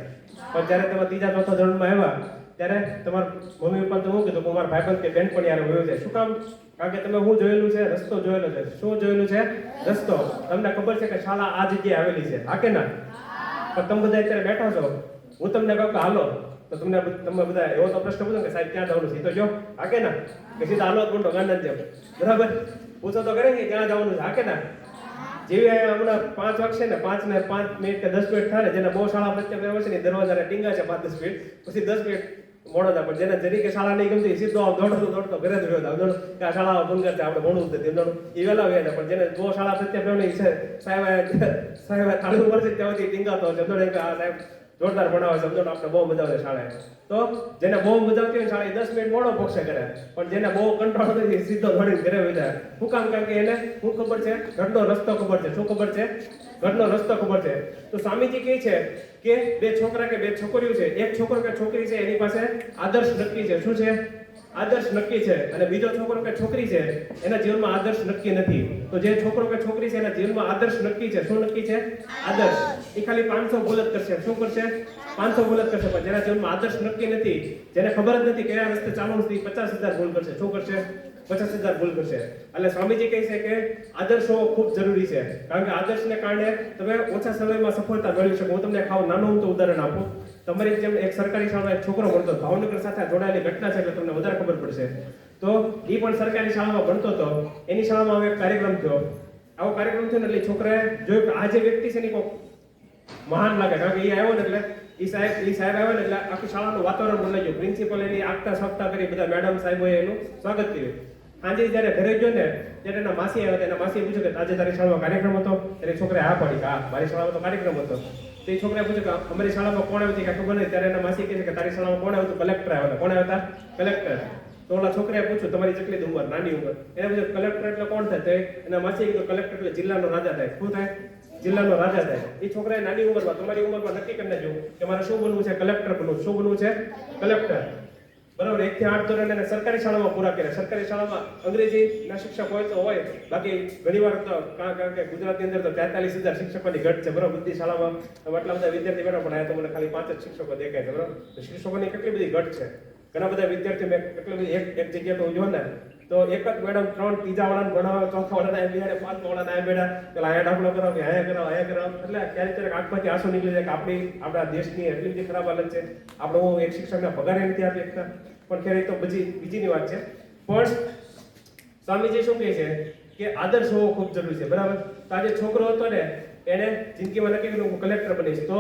પણ જ્યારે તમે ત્રીજા ચોથા ધોરણમાં આવ્યા ત્યારે તમારા મમ્મી પપ્પા તો શું કીધું કે મારા ભાઈબંધ કે બેન પણ યાર વયો જાય. શું કામ? કારણ કે તમે શું જોયેલું છે? રસ્તો જોયેલો છે. શું જોયેલું છે? રસ્તો. તમને ખબર છે કે શાળા આ જગ્યાએ આવેલી છે, હા કે ના? પણ તમે બધા અત્યારે બેઠા છો, હું તમને કહું કે હાલો, તો તમે બધા એવો તો પ્રશ્ન પૂછો કે સાહેબ ક્યાં જવાનું છે? તો જો, હા કે ના? કે સીધા હાલો ગુંડો ગાંડા જેમ, બરાબર, પૂછો તો કરે કે ક્યાં જવાનું છે, હા કે ના? જેવી હમણાં 5 વાગશે ને 5 મિનિટ કે 10 મિનિટ થાય, જેને બહુ શાળા પ્રત્યે પ્રેમ છે ને દરવાજાને ટીંગા છે 5-10 મિનિટ, પછી 10 મિનિટ મોડો થાય. પણ જેને જરી કે શાળા નહીં ગમતી સીધો દોડતો ઘરે જ રહ્યો હતો, કે આ શાળા બંધ છે, આપણે ભણવું નથી, એ વહેલા આવે. પણ જેને બહુ શાળા પ્રત્યે પ્રેમ નહીં છે, સાહેબ તાળું વર્ષે ત્યાંથી ટીંગાતો હશે, કે આ સાહેબ જોરદાર ભણાવે છે, સમજો આપણે બહુ મજા આવે શાળાએ. તો જેને બહુ મજા આવતી હોય શાળાએ 10 મિનિટ મોડો પક્ષે કરે, પણ જેને બહુ કંટાળો થાય સીધો દોડીને ઘરે વહી જાય. શું કામ? કારણ કે એને શું ખબર છે? ઘરનો રસ્તો ખબર છે. શું ખબર છે? ઘરનો રસ્તો ખબર છે. તો સ્વામીજી કહે છે કે બે છોકરા કે બે છોકરીઓ છે, એક છોકરો કે છોકરી છે એની પાસે આદર્શ નક્કી છે. શું છે? આદર્શ નક્કી છે. અને બીજો છોકરો કે છોકરી છે એના જીવનમાં આદર્શ નક્કી નથી. તો જે છોકરો કે છોકરી છે એના જીવનમાં આદર્શ નક્કી છે. શું નક્કી છે? આદર્શ. એ ખાલી 500 ભૂલ જ કરશે. શું કરશે? 500 ભૂલ જ કરશે. પણ જેના જીવનમાં આદર્શ નક્કી નથી, જેને ખબર જ નથી કયા રસ્તે ચાલવાનું છે, 50,000 ભૂલ કરશે. શું કરશે? 50,000 ભૂલ કરશે. એટલે સ્વામીજી કહે છે કે આદર્શ હોવો ખૂબ જરૂરી છે. કારણ કે આદર્શને કારણે તમે ઓછા સમયમાં સફળતા મેળવી શકો. હું તમને નાનું તો ઉદાહરણ આપું. તમારી જેમ એક સરકારી શાળામાં એક છોકરો ભણતો, ભાવનગર સાથે જોડાયેલી ઘટના છે એટલે તમને વધારે ખબર પડશે. તો એ પણ સરકારી શાળામાં ભણતો હતો. એની શાળામાં હવે એક કાર્યક્રમ થયો. આવો કાર્યક્રમ થયો ને એટલે છોકરાએ જોયું કે આ જે વ્યક્તિ છે ને કોઈ મહાન લાગે. કારણ કે એ આવ્યો ને એટલે એ સાહેબ આવ્યો ને એટલે આખી શાળાનું વાતાવરણ બદલાઈ ગયું. પ્રિન્સિપલ એની આગતા સપ્તા કરી, બધા મેડમ સાહેબોએ એનું સ્વાગત કર્યું. આજે જ્યારે ઘરે ગયો ને ત્યારે એના માસી આવ્યા. એના માસીએ પૂછ્યું કે આજે તારી શાળામાં કાર્યક્રમ હતો? એટલે છોકરાએ હા પાડી કે હા, મારી શાળામાં તો કાર્યક્રમ હતો. તો એ છોકરાએ પૂછ્યું કે અમારી શાળામાં કોણ આવ્યું કે ખબર નહીં. ત્યારે એના માસી કહે છે કે તારી શાળામાં કોણ આવ્યું? કલેક્ટર આવ્યા હતા. કોણ આવ્યા હતા? કલેક્ટર. તો ઓલા છોકરાએ પૂછ્યું તમારી જેટલી ઉંમર, નાની ઉંમર. એને પૂછ્યું કલેક્ટર એટલે કોણ થાય? તો એના માસીએ કીધું કલેક્ટર એટલે જિલ્લાનો રાજા થાય. શું થાય? જિલ્લાનો રાજા થાય. એ છોકરાએ નાની ઉંમરમાં, તમારી ઉંમરમાં નક્કી કરી નાખ્યું કે મારે શું બનવું છે? કલેક્ટર બનવું. શું બનવું છે? કલેક્ટર. બરાબર. 1 થી 8 ધોરણ એને સરકારી શાળામાં પૂરા કર્યા. સરકારી શાળામાં અંગ્રેજીના શિક્ષક હોય તો હોય, બાકી ઘણીવાર તો કારણ કે ગુજરાતની અંદર તો 43,000 શિક્ષકોની ઘટ છે. બરાબર. બધી શાળામાં આટલા બધા વિદ્યાર્થી બેઠા, પણ આ તો મને ખાલી 5 જ શિક્ષકો દેખાય છે. બરાબર. તો શિક્ષકોની કેટલી બધી ઘટ છે. ઘણા બધા વિદ્યાર્થીઓ મેં કેટલી બધી એક જગ્યાએ તો જો ને તો એક જ મેડમ 3 ત્રીજા વાળાને ભણાવે, ચોથા વાળાને આ બેડા, 5 વાળાને આ બેડા, પેલા આયા દાખલો કરાવો કે આયા કરાવો. એટલે ક્યારેક આંખમાંથી આંસુ નીકળી જાય કે આપણા દેશની એટલી બધી ખરાબ હાલત છે. આપણે હું એક શિક્ષકને પગારે નથી આપી શકતા. પણ ખેર એ તો બીજીની વાત છે. પણ સ્વામીજી શું કહે છે કે આદર્શ હોવો ખૂબ જરૂરી છે. બરાબર. તો આજે છોકરો હતો ને એને જિંદગીમાં નક્કી કર્યું હું કલેક્ટર બનીશ. તો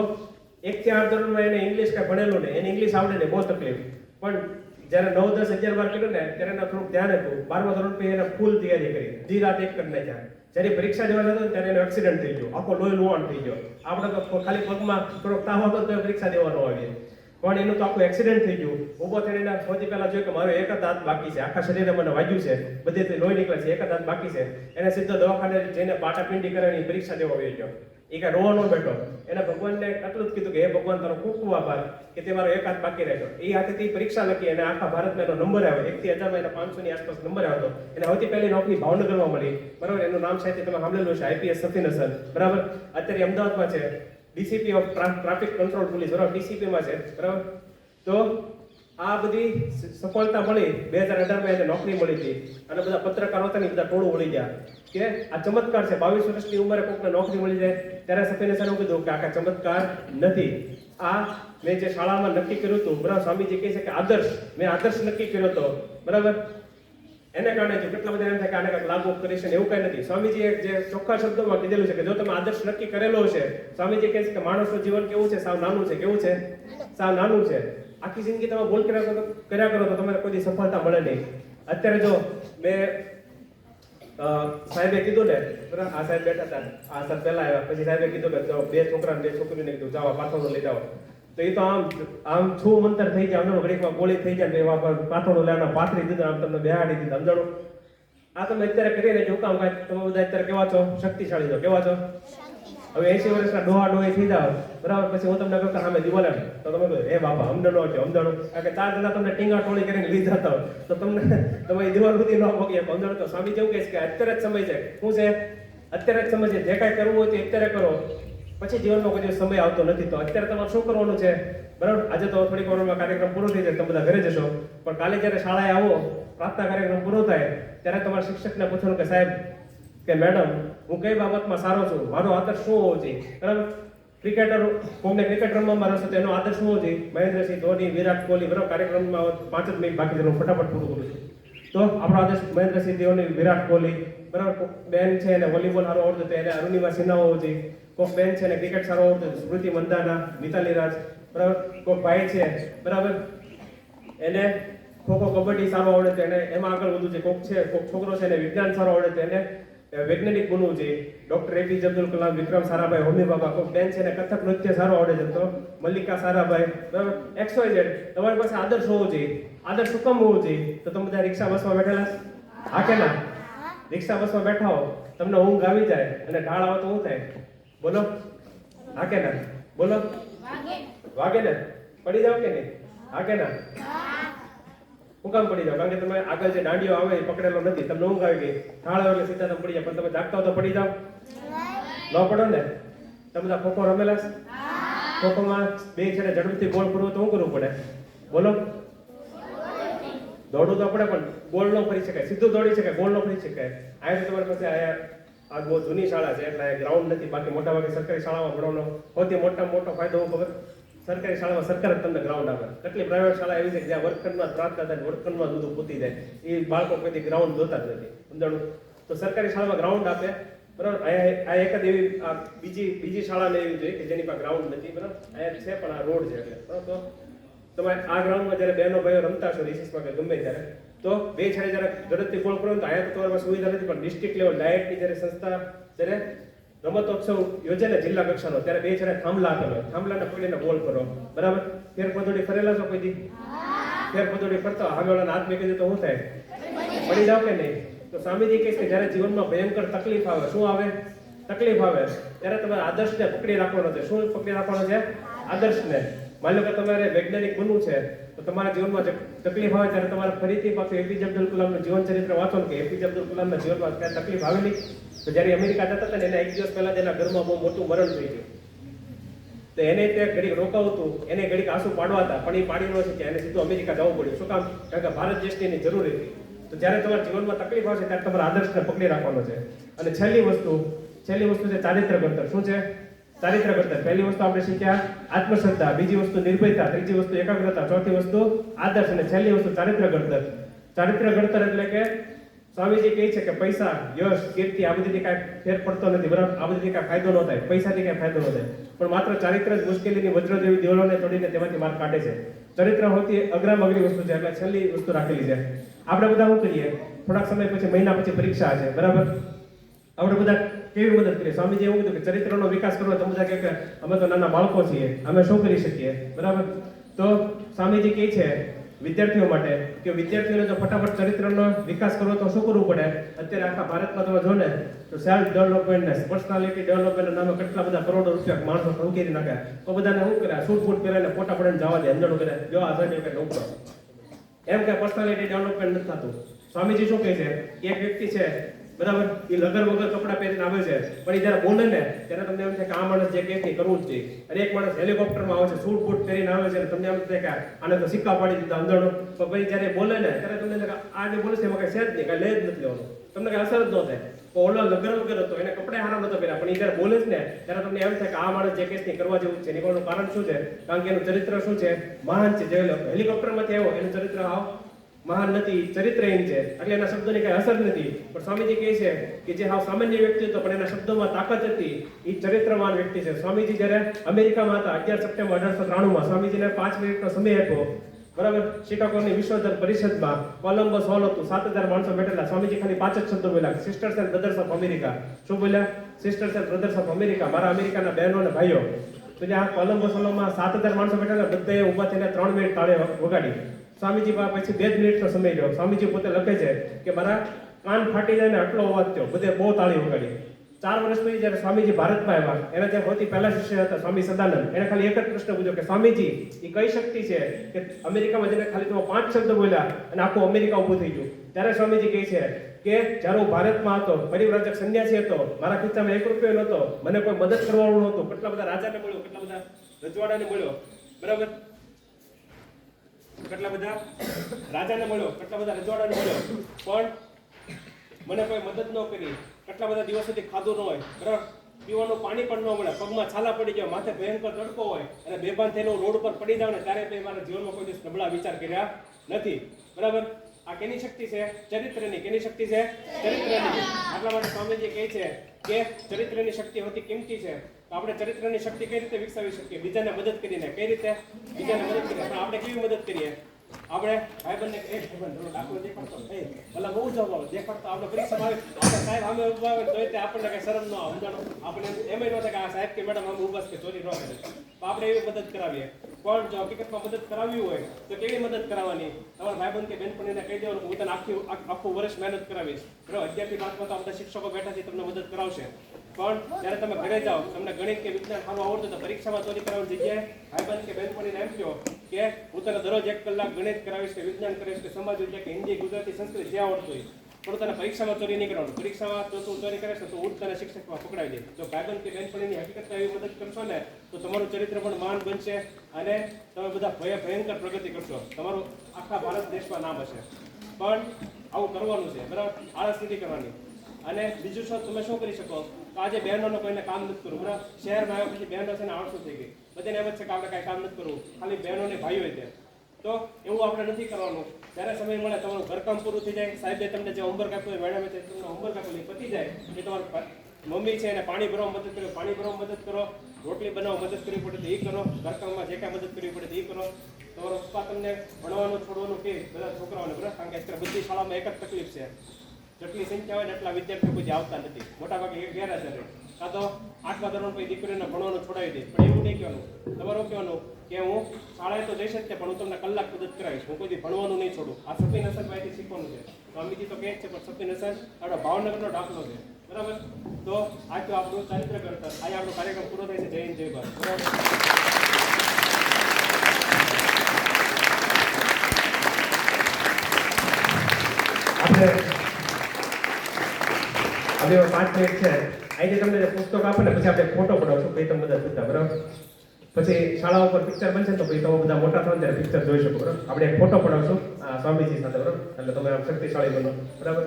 1 થી 8 ધોરણમાં એને ઇંગ્લિશ કાંઈ ભણેલું ને, એને ઇંગ્લિશ આવડે ને, બહુ તકલીફ. પણ જ્યારે 9, 10, 11, 12 કર્યું ને ત્યારે એને થોડુંક ધ્યાન આપ્યું. 12મા ધોરણ પછી એને ફૂલ તૈયારી કરી. દી રાત એક કરી નાખ્યા. જ્યારે પરીક્ષા દેવા જતો ત્યારે એનો એક્સિડન્ટ થઈ ગયો, આખો લોહી લુહાણ થઈ ગયો. આપણે તો ખાલી પગમાં થોડોક તાવ હતો તો પરીક્ષા દેવાનો આવી, પણ એનું તો આખું એક્સિડન્ટ થઈ ગયું. ઊભો થઈને એના સૌથી પહેલા જોયું કે મારો એક જ હાથ બાકી છે, આખા શરીરે મને વાગ્યું છે, બધેથી લોહી નીકળે છે, એક જ હાથ બાકી છે. એને સીધો દવાખાને જઈને પાટાપિંડી કરાવીને પરીક્ષા દેવા આવી ગયો. એ કાંઈ રોવાનો બેઠો. એને ભગવાનને એટલું જ કીધું કે હે ભગવાન તારો ખૂબ ખૂબ આભાર કે તે મારો એક હાથ બાકી રાખ્યો. એ હાથેથી પરીક્ષા લખી અને આખા ભારતમાં એનો નંબર આવ્યો. 1 થી 1000માં એને 500ની આસપાસ નંબર આવ્યો હતો. એને સૌથી પહેલી નોકરી ભાવનગરમાં મળી. બરાબર. એનું નામ સાહેબ તમે સાંભળેલું છે, IPS સફીન હસન. બરાબર. અત્યારે અમદાવાદમાં છે. DCP of traffic control police, બરાબર, ડીસીપીમાં છે, બરાબર. તો આ બધી સફળતા મળી 2018માં એને નોકરી મળી હતી અને બધા પત્રકારો હતા ને બધા ટોળું વળી ગયા કે આ ચમત્કાર છે. 22 વર્ષની ઉંમરે કોઈકને નોકરી મળી જાય ત્યારે સફીને સર કીધું કે આ ચમત્કાર નથી, આ મેં જે શાળામાં નક્કી કર્યું હતું, બરાબર, સ્વામીજી કહે છે કે મેં આદર્શ નક્કી કર્યો હતો, બરાબર, એને કારણે જો કેટલા બધા એમ થાય કે આને કંઈક લાગુ કરીશ ને એવું કઈ નથી. સ્વામીજીએ જે ચોખ્ખા શબ્દોમાં કીધેલું છે કે જો તમે આદર્શ નક્કી કરેલો હશે, સ્વામીજી કહે છે કે માણસનું જીવન કેવું છે, સાવ નાનું છે. કેવું છે? સાવ નાનું છે. આખી જિંદગી તમે ભૂલ કર્યા કરો તો તમારે કોઈ સફળતા મળે નહીં. અત્યારે જો મેં સાહેબે કીધું ને, બરાબર, આ સાહેબ બેઠા હતા, આ સાહેબ પહેલા આવ્યા, પછી સાહેબે કીધું કે 2 છોકરા ને 2 છોકરીને કીધું જાઓ પાથરણું લઈ જાઓ. તો એ તો આમ છું મંતર થઈ જાય, અમને ઘડીકમાં ગોળી થઈ જાય, પાથરણું લેવાના પાથરી દીધું, આમ તમને બેહાડી દીધું, સમજાણું. આ તમે અત્યારે કરીને જો કામ કાંઈ તમે બધા અત્યારે કેવા છો? શક્તિશાળી છો. કેવા છો? હવે 80 વર્ષના ડોહા થઈ જાવ, બરાબર, પછી હું તમને કહું કે સામે દીવાલે તો તમે કહો હે બાપા અમદાનો છો, અમદાનો. કારણ કે 4 જણા તમને ટીંગા ટોળી કરીને લઈ જતા હોય તો તમને તમે દિવાલ સુધી ન પગી શકો, અમદાનો. તો સ્વામી જેવું કહે છે કે અત્યારે જ સમય છે. શું છે? અત્યારે જ સમય છે. જે કાંઈ કરવું હોય તે અત્યારે કરો, પછી જીવનમાં કોઈ સમય આવતો નથી. તો અત્યારે તમારે શું કરવાનું છે, બરાબર? આજે તો થોડીક વારમાં કાર્યક્રમ પૂરો થઈ જાય, તમે બધા ઘરે જશો, પણ કાલે જ્યારે શાળાએ આવો, પ્રાર્થના કાર્યક્રમ પૂરો થાય ત્યારે તમારા શિક્ષકને પૂછવાનું કે સાહેબ કે મેડમ હું કઈ બાબતમાં સારો છું, મારો આદર્શ શું હોવો જોઈએ, બરાબર? ક્રિકેટર કોઈને ક્રિકેટ રમવામાં રસ તો એનો આદર્શ શું હોવો જોઈએ? મહેન્દ્રસિંહ ધોની, વિરાટ કોહલી, બરાબર. કાર્યક્રમમાં 5 જ મિનિટ બાકી છે, હું ફટાફટ પૂરું કરું છું. તો આપણો આદર્શ મહેન્દ્રસિંહ ધોની, વિરાટ કોહલી, બરાબર. બેન છે એને વોલીબોલ સારો આવડતું તો એને અરુણિમા સિન્હા હોવો જોઈએ. કોઈક બેન છે એને ક્રિકેટ સારો આવડતું સ્મૃતિ મંદાના, મિતાલી રાજ, બરાબર. કોઈક ભાઈ છે, બરાબર, એને ખોખો કબડ્ડી સારો આવડે તો એને એમાં આગળ વધવું છે. કોઈક છોકરો છે એને વિજ્ઞાન સારો આવડે તો એને વૈજ્ઞાનિક બનવું જોઈએ. ડોક્ટર એપીજે અબ્દુલ કલામ, વિક્રમ સારાભાઈ, હોમી બાબા. કોઈક બેન છે એને કથક નૃત્ય સારો આવડે છે તો મલ્લિકા સારાભાઈ, બરાબર. XYZ. તમારી પાસે આદર્શ હોવો જોઈએ. આદર્શ શું કામ હોવો જોઈએ? તો તમે બધા રિક્ષા બસમાં બેઠેલા, હા કે ના? રિક્ષા બસમાં બેઠા હો, તમને ઊંઘ આવી જાય અને ઢાળ આવે તો શું થાય? બોલો, હા કે ના? બોલો, વાગે ને? પડી જાવ કે નહીં? હા કે ના? હું કામ પડી જાવ? કારણ કે તમે આગળ જે દાંડીઓ આવે એ પકડેલો નથી, તમને ઊંઘ આવી ગઈ, ઢાળ આવે એટલે સીધા તમે પડી જાવ. પણ તમે જાગતા હો તો પડી જાવ? ન પડો ને? તમે બધા ખોખો રમેલા? ખોખોમાં 2 છેડે ઝડપથી ગોળ ફરવો તો શું કરવું પડે? બોલો, દોડવું તો પડે પણ ગોળ ન ફરી શકાય, સીધું દોડી શકાય, ગોળ ન ફરી શકાય. આ તમારી પાસે આ બહુ જૂની શાળા છે એટલે ગ્રાઉન્ડ નથી. બાકી મોટાભાગે સરકારી શાળામાં ભણવાનો સૌથી મોટામાં મોટો ફાયદો હું ખબર? સરકારી શાળામાં સરકાર જ તમને ગ્રાઉન્ડ આપે. કેટલી પ્રાઇવેટ શાળા એવી છે જ્યાં વર્ગખંડમાં પ્રાર્થના થાય, વર્ગખંડમાં બધું પૂતી જાય, એ બાળકો કોઈ ગ્રાઉન્ડ જોતા જ નથી, સમજાણું? તો સરકારી શાળામાં ગ્રાઉન્ડ આપે, બરાબર. આ એક જ એવી બીજી શાળાને એવી જોઈએ કે જેની પાસે ગ્રાઉન્ડ નથી, બરાબર. અહીંયા છે પણ આ રોડ છે એટલે, બરાબર. તો તમે આ ગ્રાઉન્ડમાં જ્યારે બહેનો ભાઈઓ રમતા છો રિસેસમાં કે ગમે ત્યારે, તો 2 છેડે જ્યારે ઝડપથી ગોળ કરો તો અહીંયા તો તમારી પાસે સુવિધા નથી, પણ ડિસ્ટ્રિક્ટ લેવલ ડાયરેક્ટની જ્યારે સંસ્થા જ્યારે રમતોત્સવ યોજે ને જિલ્લા કક્ષાનો, ત્યારે 2 છેડે થાંભલા આપેલો હોય, થાંભલાને પકડીને ગોળ કરો, બરાબર. ફેરપદોડી ફરેલા છો કોઈ દી? ફેરપદોડી ફરતા હામેવાળાના હાથ મેકી દે તો શું થાય? પડી જાવ કે નહીં? તો સ્વામીજી કહે છે કે જ્યારે જીવનમાં ભયંકર તકલીફ આવે, શું આવે? તકલીફ આવે ત્યારે તમારે આદર્શને પકડી રાખવાનો છે. શું પકડી રાખવાનો છે? આદર્શને. માની લો કે તમારે વૈજ્ઞાનિક બનવું છે તો તમારા જીવનમાં તકલીફ આવે ત્યારે તમારે ફરીથી પાછું એપીજે અબ્દુલ કલામનું જીવન ચરિત્ર વાંચો કે એપીજે અબ્દુલ કલામના જીવનમાં ક્યાં તકલીફ આવેલી. તો જ્યારે અમેરિકા જતા હતા ને એના 1 દિવસ પહેલા તેના ઘરમાં બહુ મોટું મરણ થઈ ગયું, તો એને તે ઘડીક રોકાવું હતું, એને ઘડીક આંસુ પાડવા હતા, પણ એ પાડી ન શક્યા, એને સીધું અમેરિકા જવું પડ્યું. શું કામ? કારણ કે ભારત દેશની એની જરૂર હતી. તો જ્યારે તમારા જીવનમાં તકલીફ આવશે ત્યારે તમારા આદર્શને પકડી રાખવાનો છે. અને છેલ્લી વસ્તુ છે ચારિત્ર ઘડતર. શું છે? ચારિત્ર ઘડતર. પહેલી વસ્તુ આપણે શીખ્યા આત્મશ્રદ્ધા, બીજી વસ્તુ નિર્ભયતા, ત્રીજી વસ્તુ એકાગ્રતા, ચોથી વસ્તુ આદર્શ અને છેલ્લી વસ્તુ ચારિત્ર ઘડતર. ચારિત્ર ઘડતર એટલે કે સ્વામીજી કહે છે કે પૈસા, યશ, કીર્તિ આ બધીથી કાંઈ ફેર પડતો નથી, બરાબર. આ બધીથી કાંઈ ફાયદો ન થાય, પૈસાથી કાંઈ ફાયદો ન થાય, પણ માત્ર ચારિત્ર જ મુશ્કેલીની વજ્ર જેવી દિવાલોને તોડીને તેમાંથી માર્ગ કાઢે છે. ચરિત્ર હોતી અગ્રામ અઘરી વસ્તુ છે, એટલે છેલ્લી વસ્તુ રાખેલી છે. આપણે બધા શું કરીએ? થોડાક સમય પછી, મહિના પછી પરીક્ષા છે, બરાબર. આપણે બધા કેવી મદદ કરીએ? સ્વામીજી એવું કીધું કે ચરિત્રનો વિકાસ કરવો. તમે બધા કહે કે અમે તો નાના બાળકો છીએ, અમે શું કરી શકીએ, બરાબર. તો સ્વામીજી કહે છે વિદ્યાર્થીઓ માટે કે વિદ્યાર્થીઓને જો ફટાફટ ચરિત્રનો વિકાસ કરવો તો શું કરવું પડે? અત્યારે આખા ભારતમાં તમે જો ને તો સેલ્ફ ડેવલપમેન્ટ ને પર્સનાલિટી ડેવલપમેન્ટ નામે કેટલા બધા કરોડો રૂપિયા માણસો ખંખેરી નાખ્યા. તો બધાને શું કર્યા? સૂટ બૂટ પહેરીને ફોટા પડીને જવા દે, અંજણું કરે, જો આ સર્ટિફિકેટ કે નોકરો. એમ કે પર્સનાલિટી ડેવલપમેન્ટ નથી થતું. સ્વામીજી શું કહે છે? એક વ્યક્તિ છે બરાબર, એ લગર વગર કપડાં પહેરીને આવે છે, પણ એ જ્યારે બોલે ને ત્યારે તમને એમ થાય કે આ માણસ જે કહે છે એ કરવું જ જોઈએ. અને એક માણસ હેલિકોપ્ટરમાં આવે છે, સૂટ બૂટ પહેરીને આવે છે, તમને એમ થાય કે આને તો સિક્કા પાડી દીધા અંદરનો. પણ પછી જ્યારે બોલે ને ત્યારે તમને આ જે બોલે છે એમાં કઈ છે જ નહીં, કઈ લે જ નથી લેવાનું, તમને કઈ અસર જ ન થાય. ઓલો લગર વગર હતો, એને કપડા હારા નતો પહેર્યા, પણ એ જ્યારે બોલે છે ને ત્યારે તમને એમ થાય કે આ માણસ જે કહે છે કરવા જેવું છે. એનું કારણ શું છે? કારણ કે એનું ચરિત્ર શું છે? મહાન છે. જે હેલિકોપ્ટરમાંથી આવ્યો એનું ચરિત્ર મહાન નથી, ચરિત્રહીન છે, એટલે એના શબ્દોની કઈ અસર નથી. પણ સ્વામીજી કહે છે કે જે હાવ સામાન્ય વ્યક્તિ હતો પણ એના શબ્દોમાં તાકાત હતી, એ ચરિત્રવાન વ્યક્તિ છે. સ્વામીજી જ્યારે અમેરિકામાં હતા 11 સપ્ટેમ્બર 1893 સ્વામીજીને 5 મિનિટનો સમય આપ્યો, બરાબર, શિકાગોની વિશ્વધર્મ પરિષદમાં કોલંબસ હોલ હતું, 7000 માણસો બેઠેલા. સ્વામીજી ખાલી 5 જ શબ્દો બોલ્યા, sisters and brothers of America. શું બોલ્યા? Sisters and brothers of America, મારા અમેરિકાના બહેનો અને ભાઈઓ. તો જ્યાં કોલંબસ હોલમાં 7000 માણસો બેઠેલા, બધાએ ઊભા થઈને 3 મિનિટ તાળી વગાડી. સ્વામીજી પછી 2 મિનિટનો સમય રહ્યો. સ્વામીજી પોતે લખે છે કે મારા કાન ફાટી જાય ને આટલો અવાજ થયો, બધે બહુ તાળી વગાડી. 4 વર્ષ પછી જ્યારે સ્વામીજી ભારતમાં આવ્યા, એના જે સૌથી પહેલા શિષ્ય હતા સ્વામી સદાનંદ, એને ખાલી એક જ પ્રશ્ન પૂછ્યો કે સ્વામીજી, એ કઈ શક્તિ છે કે અમેરિકામાં જઈને ખાલી તમે 5 શબ્દ બોલ્યા અને આખું અમેરિકા ઊભું થઈ ગયું? ત્યારે સ્વામીજી કહે છે કે જ્યારે હું ભારતમાં હતો, પરિવ્રાજક સંન્યાસી હતો, મારા ખિસ્સામાં 1 રૂપિયો નહોતો, મને કોઈ મદદ કરવાનું નહોતું, કેટલા બધા રાજાને મળ્યો, કેટલા બધા રજવાડાને મળ્યો, બરાબર, કેટલા બધા રાજાને મળ્યો, કેટલા બધા રજવાડાને મળ્યો, પણ મને કોઈ મદદ ન કરી. કેટલા બધા દિવસોથી ખાધું ન હોય, બરાબર, પીવાનું પાણી પણ ન મળે, પગમાં છાલા પડી ગયા, માથે ભયંકર તડકો હોય અને બેભાન થઈને રોડ ઉપર પડી જાવ ને ત્યારે મેં મારા જીવનમાં કોઈ દિવસ નબળા વિચાર કર્યા નથી. બરાબર, આ કેની શક્તિ છે? ચરિત્રની. કેની શક્તિ છે? ચરિત્રની. આટલા માટે સ્વામીજી કહે છે કે ચરિત્રની શક્તિ હોતી કિંમતી છે. તો આપણે ચરિત્રની શક્તિ કઈ રીતે વિકસાવી શકીએ? બીજાને મદદ કરીને. કઈ રીતે? બીજાને મદદ કરીને. પણ આપણે કેવી મદદ કરીએ? આપણે ભાઈબંધને ભાઈબંધ દાખલો દેખાડતો, ભલા બહુ જવાબ આવે દેખાડતો, આપણે પરીક્ષામાં આવે, આપણે સાહેબ સામે ઉભા આવે તો આપણને કઈ શરમ ન આવે, આપણે એમ ન થાય કે આ સાહેબ કે મેડમ આમ ઉભા છે ચોરી ન કરે, તો આપણે એવી મદદ કરાવીએ. પણ જો હકીકતમાં મદદ કરાવવી હોય તો કેવી મદદ કરાવવાની? તમારા ભાઈબંધ કે બહેનપણીને કહી દેવાનું હું તને આખું વર્ષ મહેનત કરાવીશ, બરાબર. 11 થી 5 માં તો આપણા શિક્ષકો બેઠા છે, તમને મદદ કરાવશે. પણ જ્યારે તમે ઘરે જાઓ, તમને ગણિત કે વિજ્ઞાન ખાવાનું આવડતું તો પરીક્ષામાં ચોરી કરવાની જગ્યાએ ભાઈબંધ કે બહેનપણીને એમ કહો કે હું તને દરરોજ 1 કલાક ગણિત કરાવીશ કે વિજ્ઞાન કરાવીશ કે સમાજ વિદ્યા કે હિન્દી, ગુજરાતી, સંસ્કૃત જે આવડતું હોય, પણ તને પરીક્ષામાં ચોરી નહીં કરવાનું. પરીક્ષામાં જો તું ચોરી કરીશ તો હું તને શિક્ષકમાં પકડાવી દઈશ. જો ભાઈબંધ કે બહેનપણીની હકીકતમાં એવી મદદ કરશો ને તો તમારું ચરિત્ર પણ મહાન બનશે અને તમે બધા ભયંકર પ્રગતિ કરશો, તમારું આખા ભારત દેશમાં નામ હશે. પણ આવું કરવાનું છે, બરાબર, આળસ નથી કરવાની. અને બીજું શું તમે શું કરી શકો? તો આજે બહેનોને કોઈને કામ નથી કરવું, બરાબર. શહેરમાં આવ્યા પછી બહેનો છે ને આળસુ થઈ ગઈ, બધાને એમ જ છે કે આપણે કાંઈ કામ નથી કરવું, ખાલી બહેનો ને ભાઈઓ હોય તે. તો એવું આપણે નથી કરવાનું. જ્યારે સમય મળે તમારું ઘરકામ પૂરું થઈ જાય, સાહેબે તમને જે હોમવર્ક આપ્યું હોય, મેડમે તમને હોમવર્ક આપ્યું પતી જાય, એ તમારું મમ્મી છે એને પાણી ભરવા મદદ કરો, પાણી ભરવા મદદ કરો, રોટલી બનાવવા મદદ કરવી પડે તો એ કરો, ઘરકામમાં જે કાંઈ મદદ કરવી પડે તો એ કરો. તમારો પપ્પા તમને ભણવાનું છોડવાનું કે બધા છોકરાઓને, બરાબર, કારણ કે અત્યારે બધી શાળામાં એક જ તકલીફ છે, જેટલી સંખ્યા હોય ને એટલા વિદ્યાર્થીઓ કોઈ આવતા નથી, મોટાભાગે ગેરહાજર રહે, કાં તો 8મા ધોરણ પછી દીકરીને ભણવાનું છોડાવી દે. પણ એવું નહીં કહેવાનું, તમારું કહેવાનું કે હું શાળાએ તો જઈશ જ તે, પણ હું તમને કલાક મદદ કરાવીશ, હું કોઈ ભણવાનું નહીં છોડું. આ સફી નસલમાંથી શીખવાનું છે. સ્વામીજી તો કહે છે પણ સફી નસલ આપણો ભાવનગરનો દાખલો છે, બરાબર. તો આ તો આપણું ચારિત્ર ઘડતર, આ આપણો કાર્યક્રમ પૂરો થાય છે. જય હિન્દ, જય ભારત, બરાબર. આપણે હવે 5 મિનિટ છે, અહીંથી તમને જે પુસ્તક આપે ને પછી આપણે ફોટો પડાવશું, પછી તમે બધા પૂછતા, બરાબર. પછી શાળા ઉપર પિક્ચર બનશે તો પછી તમે બધા મોટા થો ત્યારે પિક્ચર જોઈ શકો, બરાબર. આપણે એક ફોટો પડાવશું સ્વામીજી સાથે, બરાબર, એટલે તમે આમ શક્તિશાળી બનો, બરાબર.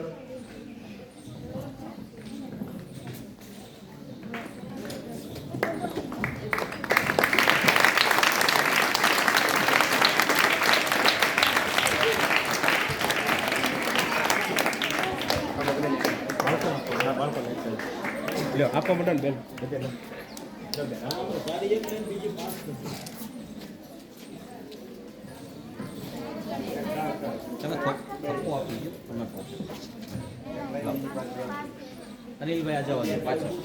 આપવા મોટા ને બેન અનિલભાઈ આ જવા દે પાછળ.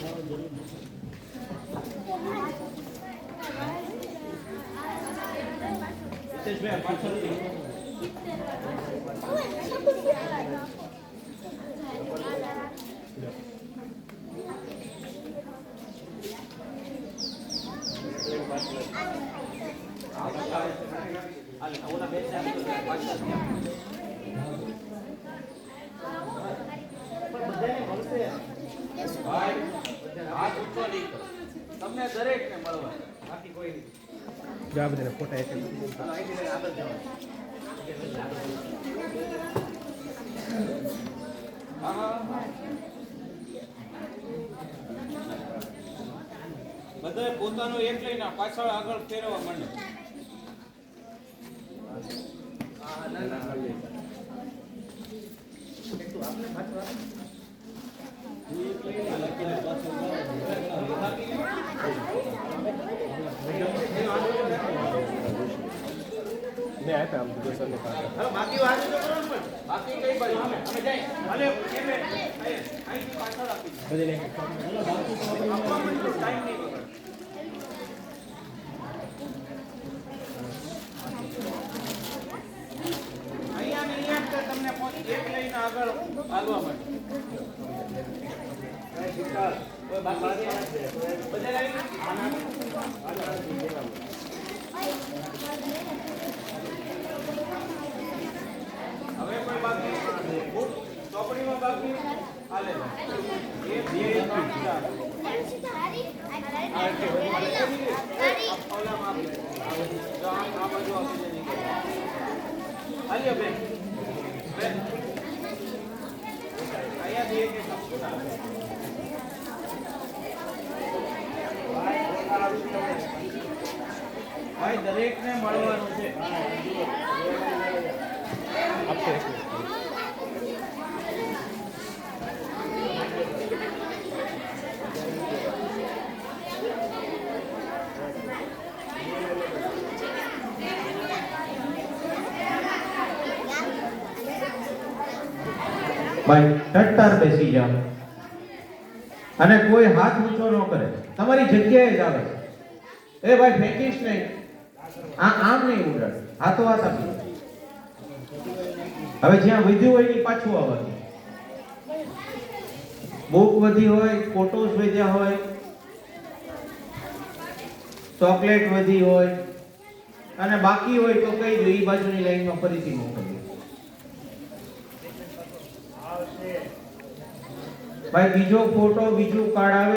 ભાઈ હાથ ઊંચો નહીં કરો. તમને દરેકને મળવા બાકી કોઈ નહીં. જો આ બધાના ફોટા એક હાલો, અહીંથી લઈને આગળ જવાનું. હા, હા. બધાએ પોતાનું એક લઈને પાછળ આગળ ફેરવવા માંડો. મેં આપ્યા આમ તો સરને પાસે. હાલો, બાકી વાત તો કરો ને પણ. બાકી કઈ બાજુ અમે જાય. હાલે કેમ અહીંથી પાછળ આપી દો. બધાને એક આપવા માંડો, ટાઈમ નહીં બગડે. અહીંયા ને અહીંયા જ તમને એક લઈને આગળ હાલવા માંડો. કોઈ બાકી છે? બધા લાઈને? હવે કોઈ બાકી? ચોપડીમાં બાકી? હાલે. એક, બે, ત્રણ, ચાર. ઓલામાં આપી દે. જો આ બાજુ આપી દે. હાલ્યો બેન. બેન. અહીંયાથી એક એક આપો. ભાઈ દરેકને મળવાનું છે. આપશે એક ભાઈ ટટ્ટાર બેસી જાઓ અને કોઈ હાથ ઊંચો ન કરે, તમારી જગ્યાએ જ આવે. એ ભાઈ ફેંકીશ નહીં, આમ નહીં ઉડાડ, હાથો હાથ આપી. હવે જ્યાં વધ્યું હોય એની પાછું આવવાનું. બુક વધી હોય, ફોટોસ વધ્યા હોય, ચોકલેટ વધી હોય અને બાકી હોય તો કહી દો, એ બાજુની લાઈનમાં ફરીથી મોકલજો. ભાઈ બીજો ફોટો બીજું કાર્ડ આવે